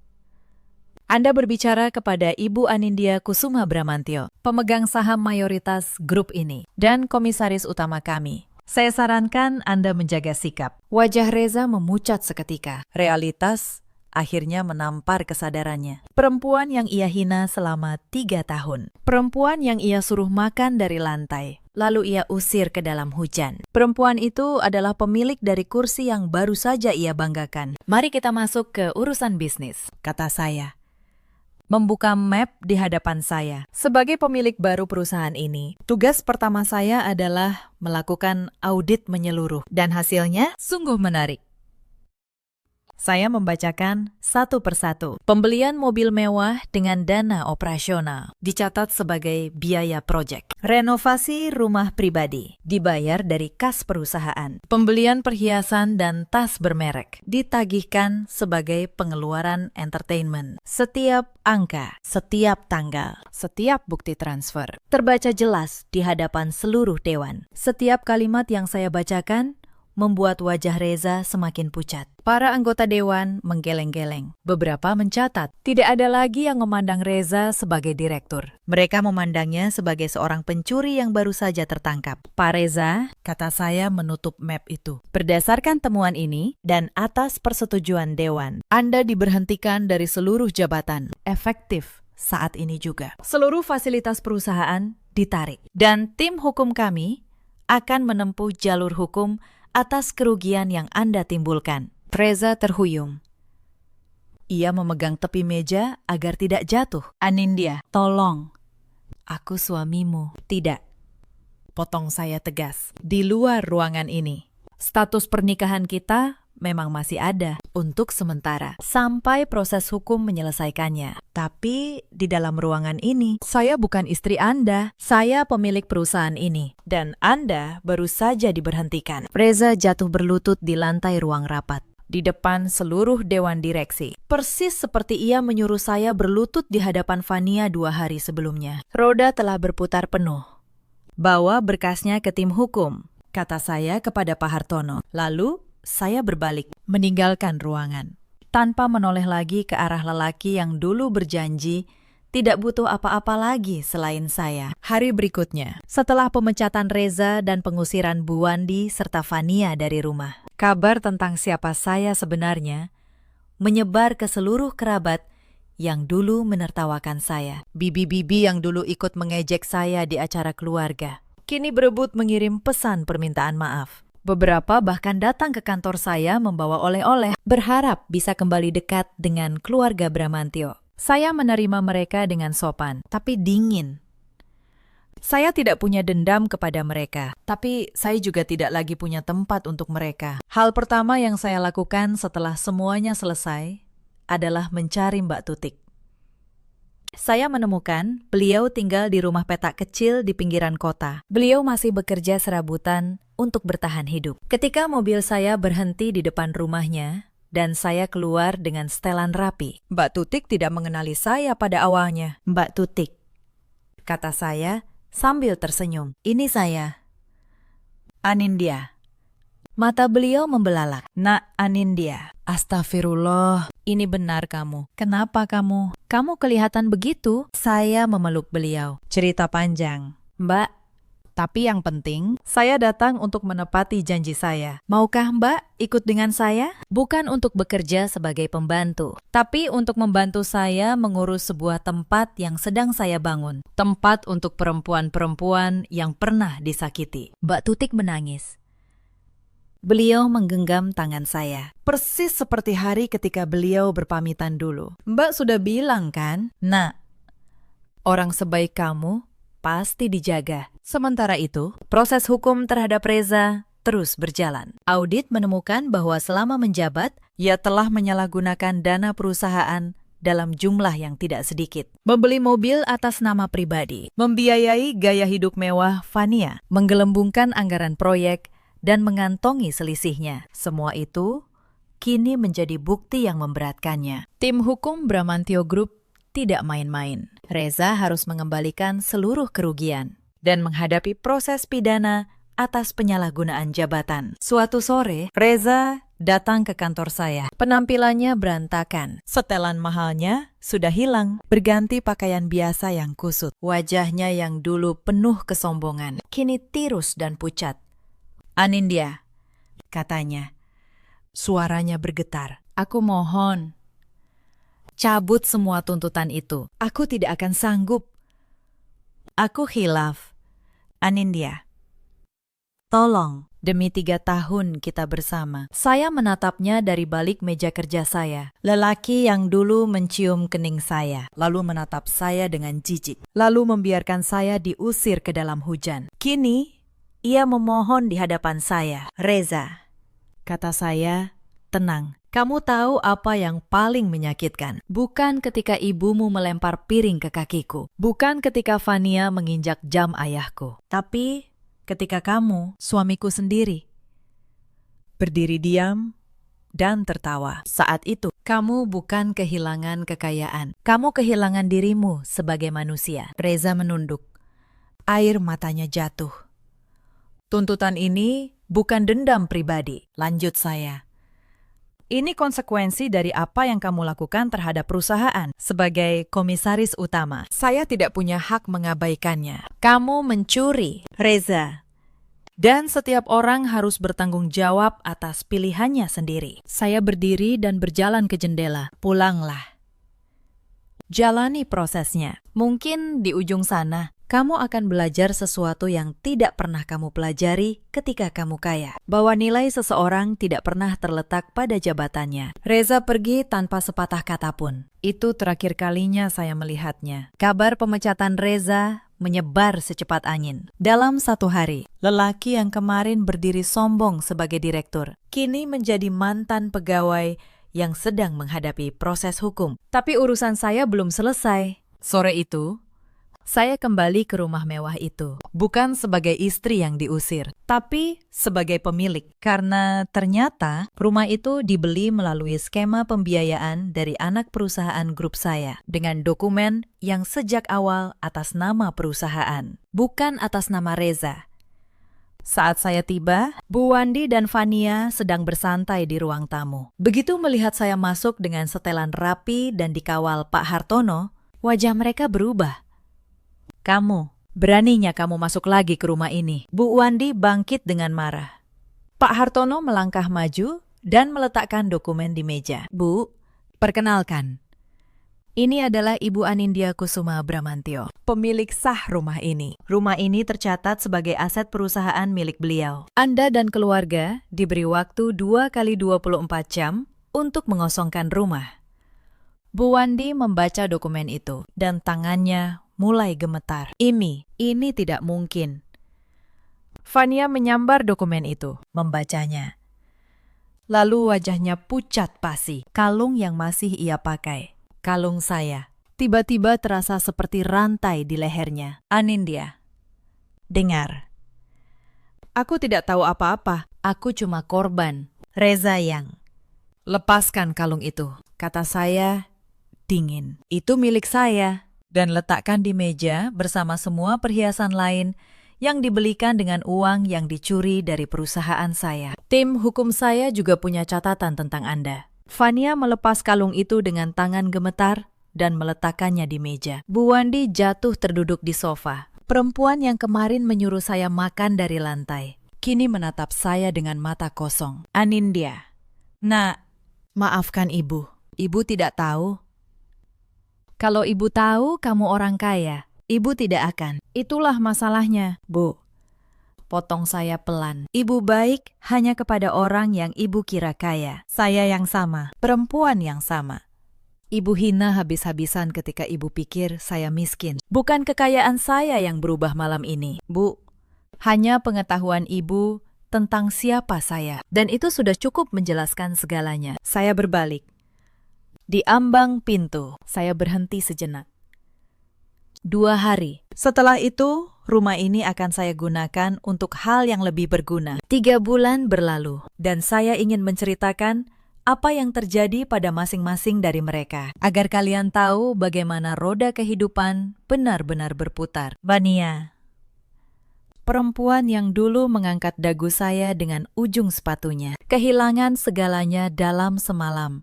Anda berbicara kepada Ibu Anindya Kusuma Bramantio, pemegang saham mayoritas grup ini, dan komisaris utama kami. Saya sarankan Anda menjaga sikap." Wajah Reza memucat seketika. Realitas akhirnya menampar kesadarannya. Perempuan yang ia hina selama 3 tahun. Perempuan yang ia suruh makan dari lantai, lalu ia usir ke dalam hujan. Perempuan itu adalah pemilik dari kursi yang baru saja ia banggakan. "Mari kita masuk ke urusan bisnis," kata saya. Membuka map di hadapan saya. Sebagai pemilik baru perusahaan ini, tugas pertama saya adalah melakukan audit menyeluruh. Dan hasilnya sungguh menarik. Saya membacakan satu persatu. Pembelian mobil mewah dengan dana operasional dicatat sebagai biaya proyek. Renovasi rumah pribadi dibayar dari kas perusahaan. Pembelian perhiasan dan tas bermerek ditagihkan sebagai pengeluaran entertainment. Setiap angka, setiap tanggal, setiap bukti transfer terbaca jelas di hadapan seluruh dewan. Setiap kalimat yang saya bacakan membuat wajah Reza semakin pucat. Para anggota dewan menggeleng-geleng. Beberapa mencatat, tidak ada lagi yang memandang Reza sebagai direktur. Mereka memandangnya sebagai seorang pencuri yang baru saja tertangkap. "Pak Reza," kata saya menutup map itu. "Berdasarkan temuan ini dan atas persetujuan dewan, Anda diberhentikan dari seluruh jabatan. Efektif saat ini juga. Seluruh fasilitas perusahaan ditarik. Dan tim hukum kami akan menempuh jalur hukum atas kerugian yang Anda timbulkan." Reza terhuyung. Ia memegang tepi meja agar tidak jatuh. "Anindya, tolong. Aku suamimu." "Tidak," potong saya tegas. "Di luar ruangan ini. Status pernikahan kita memang masih ada untuk sementara, sampai proses hukum menyelesaikannya. Tapi di dalam ruangan ini, saya bukan istri Anda. Saya pemilik perusahaan ini. Dan Anda baru saja diberhentikan." Reza jatuh berlutut di lantai ruang rapat, di depan seluruh dewan direksi. Persis seperti ia menyuruh saya berlutut di hadapan Fania 2 hari sebelumnya. "Roda telah berputar penuh. Bawa berkasnya ke tim hukum," kata saya kepada Pak Hartono. Lalu saya berbalik, meninggalkan ruangan, tanpa menoleh lagi ke arah lelaki yang dulu berjanji tidak butuh apa-apa lagi selain saya. Hari berikutnya, setelah pemecatan Reza dan pengusiran Bu Wandi serta Fania dari rumah, kabar tentang siapa saya sebenarnya menyebar ke seluruh kerabat yang dulu menertawakan saya. Bibi-bibi yang dulu ikut mengejek saya di acara keluarga, kini berebut mengirim pesan permintaan maaf. Beberapa bahkan datang ke kantor saya membawa oleh-oleh, berharap bisa kembali dekat dengan keluarga Bramantio. Saya menerima mereka dengan sopan, tapi dingin. Saya tidak punya dendam kepada mereka, tapi saya juga tidak lagi punya tempat untuk mereka. Hal pertama yang saya lakukan setelah semuanya selesai adalah mencari Mbak Tutik. Saya menemukan beliau tinggal di rumah petak kecil di pinggiran kota. Beliau masih bekerja serabutan untuk bertahan hidup. Ketika mobil saya berhenti di depan rumahnya dan saya keluar dengan setelan rapi, Mbak Tutik tidak mengenali saya pada awalnya. "Mbak Tutik," kata saya sambil tersenyum. "Ini saya, Anindya. Mata beliau membelalak. Nak Anindya. Astagfirullah, ini benar kamu. Kenapa kamu? Kamu kelihatan begitu. Saya memeluk beliau. Cerita panjang. Mbak, tapi yang penting, saya datang untuk menepati janji saya. Maukah Mbak ikut dengan saya? Bukan untuk bekerja sebagai pembantu, tapi untuk membantu saya mengurus sebuah tempat yang sedang saya bangun. Tempat untuk perempuan-perempuan yang pernah disakiti. Mbak Tutik menangis. Beliau menggenggam tangan saya. Persis seperti hari ketika beliau berpamitan dulu. Mbak sudah bilang kan? Nah, orang sebaik kamu pasti dijaga. Sementara itu, proses hukum terhadap Reza terus berjalan. Audit menemukan bahwa selama menjabat, ia telah menyalahgunakan dana perusahaan dalam jumlah yang tidak sedikit. Membeli mobil atas nama pribadi, membiayai gaya hidup mewah Fania, menggelembungkan anggaran proyek, dan mengantongi selisihnya. Semua itu kini menjadi bukti yang memberatkannya. Tim hukum Bramantio Group tidak main-main. Reza harus mengembalikan seluruh kerugian dan menghadapi proses pidana atas penyalahgunaan jabatan. Suatu sore, Reza datang ke kantor saya. Penampilannya berantakan. Setelan mahalnya sudah hilang, berganti pakaian biasa yang kusut. Wajahnya yang dulu penuh kesombongan, kini tirus dan pucat. Anindya, katanya. Suaranya bergetar. Aku mohon, cabut semua tuntutan itu. Aku tidak akan sanggup. Aku khilaf. Anindya, tolong. Demi 3 tahun kita bersama. Saya menatapnya dari balik meja kerja saya. Lelaki yang dulu mencium kening saya, lalu menatap saya dengan jijik, lalu membiarkan saya diusir ke dalam hujan. Kini, ia memohon di hadapan saya. Reza, kata saya, tenang. Kamu tahu apa yang paling menyakitkan? Bukan ketika ibumu melempar piring ke kakiku. Bukan ketika Fania menginjak jam ayahku. Tapi ketika kamu, suamiku sendiri, berdiri diam dan tertawa. Saat itu, kamu bukan kehilangan kekayaan. Kamu kehilangan dirimu sebagai manusia. Reza menunduk. Air matanya jatuh. Tuntutan ini bukan dendam pribadi, lanjut saya. Ini konsekuensi dari apa yang kamu lakukan terhadap perusahaan. Sebagai komisaris utama, saya tidak punya hak mengabaikannya. Kamu mencuri, Reza. Dan setiap orang harus bertanggung jawab atas pilihannya sendiri. Saya berdiri dan berjalan ke jendela. Pulanglah. Jalani prosesnya. Mungkin di ujung sana, kamu akan belajar sesuatu yang tidak pernah kamu pelajari ketika kamu kaya. Bahwa nilai seseorang tidak pernah terletak pada jabatannya. Reza pergi tanpa sepatah kata pun. Itu terakhir kalinya saya melihatnya. Kabar pemecatan Reza menyebar secepat angin. Dalam 1 hari, lelaki yang kemarin berdiri sombong sebagai direktur, kini menjadi mantan pegawai yang sedang menghadapi proses hukum. Tapi urusan saya belum selesai. Sore itu, saya kembali ke rumah mewah itu, bukan sebagai istri yang diusir, tapi sebagai pemilik. Karena ternyata rumah itu dibeli melalui skema pembiayaan dari anak perusahaan grup saya, dengan dokumen yang sejak awal atas nama perusahaan, bukan atas nama Reza. Saat saya tiba, Bu Wandi dan Fania sedang bersantai di ruang tamu. Begitu melihat saya masuk dengan setelan rapi dan dikawal Pak Hartono, wajah mereka berubah. Kamu, beraninya kamu masuk lagi ke rumah ini. Bu Wandi bangkit dengan marah. Pak Hartono melangkah maju dan meletakkan dokumen di meja. Bu, perkenalkan. Ini adalah Ibu Anindya Kusuma Bramantio, pemilik sah rumah ini. Rumah ini tercatat sebagai aset perusahaan milik beliau. Anda dan keluarga diberi waktu 2 kali 24 jam untuk mengosongkan rumah. Bu Wandi membaca dokumen itu dan tangannya mulai gemetar. Ini tidak mungkin. Fania menyambar dokumen itu, membacanya. Lalu wajahnya pucat pasi, kalung yang masih ia pakai. Kalung saya. Tiba-tiba terasa seperti rantai di lehernya. Anindya, dengar. Aku tidak tahu apa-apa, aku cuma korban. Reza yang. Lepaskan kalung itu, kata saya, dingin. Itu milik saya. Dan letakkan di meja bersama semua perhiasan lain yang dibelikan dengan uang yang dicuri dari perusahaan saya. Tim hukum saya juga punya catatan tentang Anda. Fania melepas kalung itu dengan tangan gemetar dan meletakkannya di meja. Bu Wandi jatuh terduduk di sofa. Perempuan yang kemarin menyuruh saya makan dari lantai kini menatap saya dengan mata kosong. Anindya. Nak, maafkan ibu. Ibu tidak tahu. Kalau ibu tahu kamu orang kaya, ibu tidak akan. Itulah masalahnya, Bu. Potong saya pelan. Ibu baik hanya kepada orang yang ibu kira kaya. Saya yang sama, perempuan yang sama. Ibu hina habis-habisan ketika ibu pikir saya miskin. Bukan kekayaan saya yang berubah malam ini, Bu. Hanya pengetahuan ibu tentang siapa saya. Dan itu sudah cukup menjelaskan segalanya. Saya berbalik. Di ambang pintu, saya berhenti sejenak. 2 hari. Setelah itu, rumah ini akan saya gunakan untuk hal yang lebih berguna. 3 bulan berlalu, dan saya ingin menceritakan apa yang terjadi pada masing-masing dari mereka, agar kalian tahu bagaimana roda kehidupan benar-benar berputar. Vania. Perempuan yang dulu mengangkat dagu saya dengan ujung sepatunya, kehilangan segalanya dalam semalam.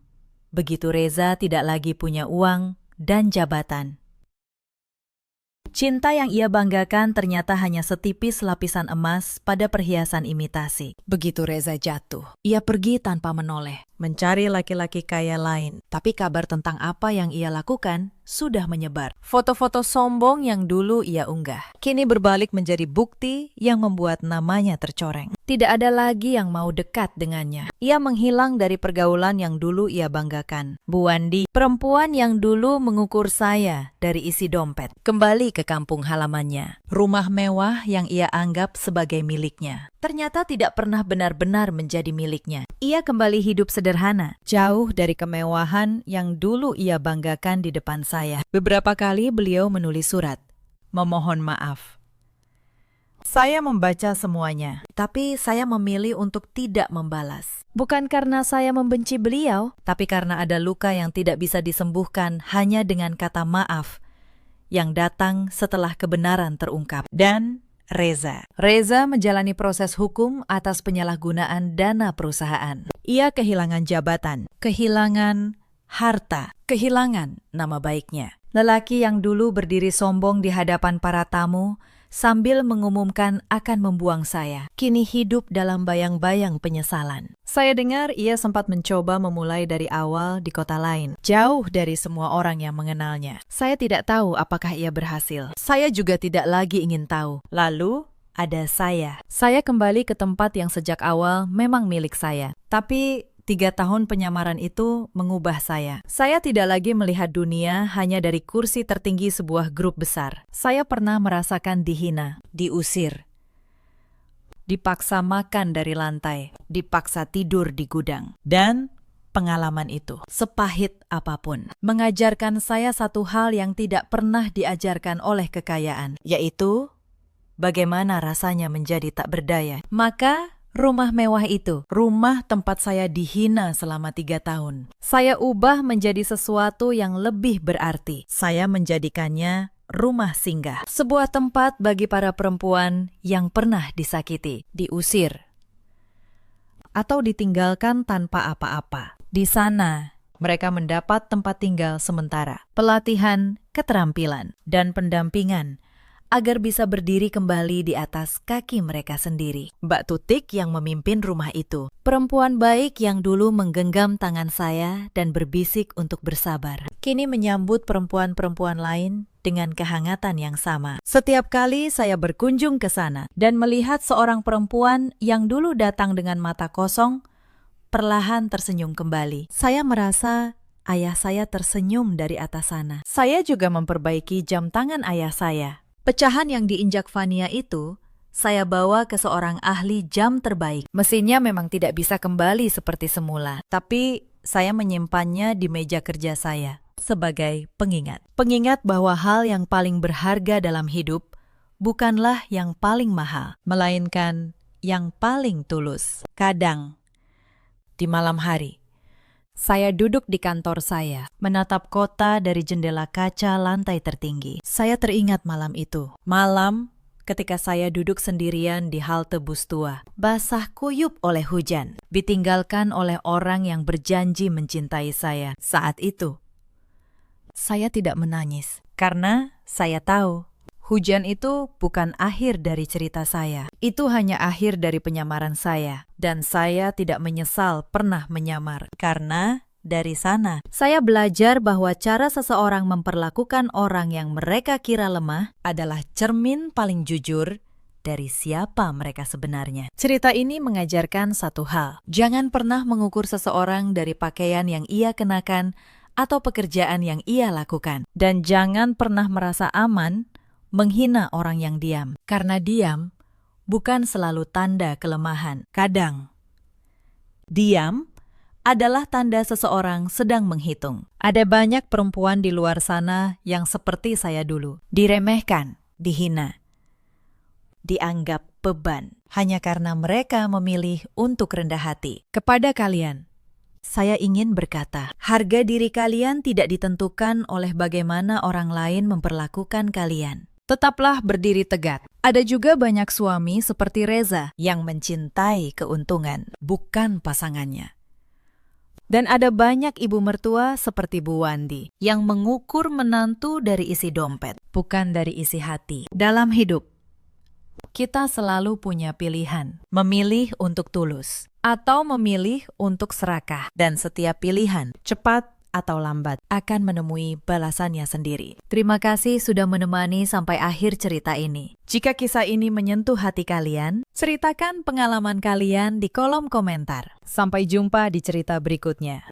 Begitu Reza tidak lagi punya uang dan jabatan. Cinta yang ia banggakan ternyata hanya setipis lapisan emas pada perhiasan imitasi. Begitu Reza jatuh, ia pergi tanpa menoleh, mencari laki-laki kaya lain. Tapi kabar tentang apa yang ia lakukan sudah menyebar. Foto-foto sombong yang dulu ia unggah kini berbalik menjadi bukti yang membuat namanya tercoreng. Tidak ada lagi yang mau dekat dengannya. Ia menghilang dari pergaulan yang dulu ia banggakan. Bu Wandi, perempuan yang dulu mengukur saya dari isi dompet, kembali ke kampung halamannya. Rumah mewah yang ia anggap sebagai miliknya ternyata tidak pernah benar-benar menjadi miliknya. Ia kembali hidup sederhana, jauh dari kemewahan yang dulu ia banggakan di depan saya. Beberapa kali beliau menulis surat, memohon maaf. Saya membaca semuanya, tapi saya memilih untuk tidak membalas. Bukan karena saya membenci beliau, tapi karena ada luka yang tidak bisa disembuhkan hanya dengan kata maaf yang datang setelah kebenaran terungkap. Dan Reza menjalani proses hukum atas penyalahgunaan dana perusahaan. Ia kehilangan jabatan, kehilangan harta, kehilangan nama baiknya. Lelaki yang dulu berdiri sombong di hadapan para tamu sambil mengumumkan akan membuang saya, kini hidup dalam bayang-bayang penyesalan. Saya dengar ia sempat mencoba memulai dari awal di kota lain, jauh dari semua orang yang mengenalnya. Saya tidak tahu apakah ia berhasil. Saya juga tidak lagi ingin tahu. Lalu ada saya. Saya kembali ke tempat yang sejak awal memang milik saya. Tapi 3 tahun penyamaran itu mengubah saya. Saya tidak lagi melihat dunia hanya dari kursi tertinggi sebuah grup besar. Saya pernah merasakan dihina, diusir, dipaksa makan dari lantai, dipaksa tidur di gudang. Dan pengalaman itu, sepahit apapun, mengajarkan saya satu hal yang tidak pernah diajarkan oleh kekayaan, yaitu bagaimana rasanya menjadi tak berdaya. Maka rumah mewah itu, rumah tempat saya dihina selama 3 tahun, saya ubah menjadi sesuatu yang lebih berarti. Saya menjadikannya rumah singgah, sebuah tempat bagi para perempuan yang pernah disakiti, diusir, atau ditinggalkan tanpa apa-apa. Di sana, mereka mendapat tempat tinggal sementara, pelatihan, keterampilan, dan pendampingan agar bisa berdiri kembali di atas kaki mereka sendiri. Mbak Tutik yang memimpin rumah itu, perempuan baik yang dulu menggenggam tangan saya dan berbisik untuk bersabar, kini menyambut perempuan-perempuan lain dengan kehangatan yang sama. Setiap kali saya berkunjung ke sana dan melihat seorang perempuan yang dulu datang dengan mata kosong, perlahan tersenyum kembali. Saya merasa ayah saya tersenyum dari atas sana. Saya juga memperbaiki jam tangan ayah saya. Pecahan yang diinjak Fania itu, saya bawa ke seorang ahli jam terbaik. Mesinnya memang tidak bisa kembali seperti semula, tapi saya menyimpannya di meja kerja saya sebagai pengingat. Pengingat bahwa hal yang paling berharga dalam hidup bukanlah yang paling mahal, melainkan yang paling tulus. Kadang, di malam hari, saya duduk di kantor saya, menatap kota dari jendela kaca lantai tertinggi. Saya teringat malam itu, malam ketika saya duduk sendirian di halte bus tua, basah kuyup oleh hujan, ditinggalkan oleh orang yang berjanji mencintai saya. Saat itu, saya tidak menangis, karena saya tahu hujan itu bukan akhir dari cerita saya. Itu hanya akhir dari penyamaran saya, dan saya tidak menyesal pernah menyamar, karena dari sana, saya belajar bahwa cara seseorang memperlakukan orang yang mereka kira lemah adalah cermin paling jujur dari siapa mereka sebenarnya. Cerita ini mengajarkan satu hal. Jangan pernah mengukur seseorang dari pakaian yang ia kenakan atau pekerjaan yang ia lakukan. Dan jangan pernah merasa aman menghina orang yang diam. Karena diam bukan selalu tanda kelemahan. Kadang, diam adalah tanda seseorang sedang menghitung. Ada banyak perempuan di luar sana yang seperti saya dulu. Diremehkan, dihina, dianggap beban, hanya karena mereka memilih untuk rendah hati. Kepada kalian, saya ingin berkata, harga diri kalian tidak ditentukan oleh bagaimana orang lain memperlakukan kalian. Tetaplah berdiri tegak. Ada juga banyak suami seperti Reza yang mencintai keuntungan, bukan pasangannya. Dan ada banyak ibu mertua seperti Bu Wandi yang mengukur menantu dari isi dompet, bukan dari isi hati. Dalam hidup, kita selalu punya pilihan, memilih untuk tulus atau memilih untuk serakah. Dan setiap pilihan, cepat atau lambat, akan menemui balasannya sendiri. Terima kasih sudah menemani sampai akhir cerita ini. Jika kisah ini menyentuh hati kalian, ceritakan pengalaman kalian di kolom komentar. Sampai jumpa di cerita berikutnya.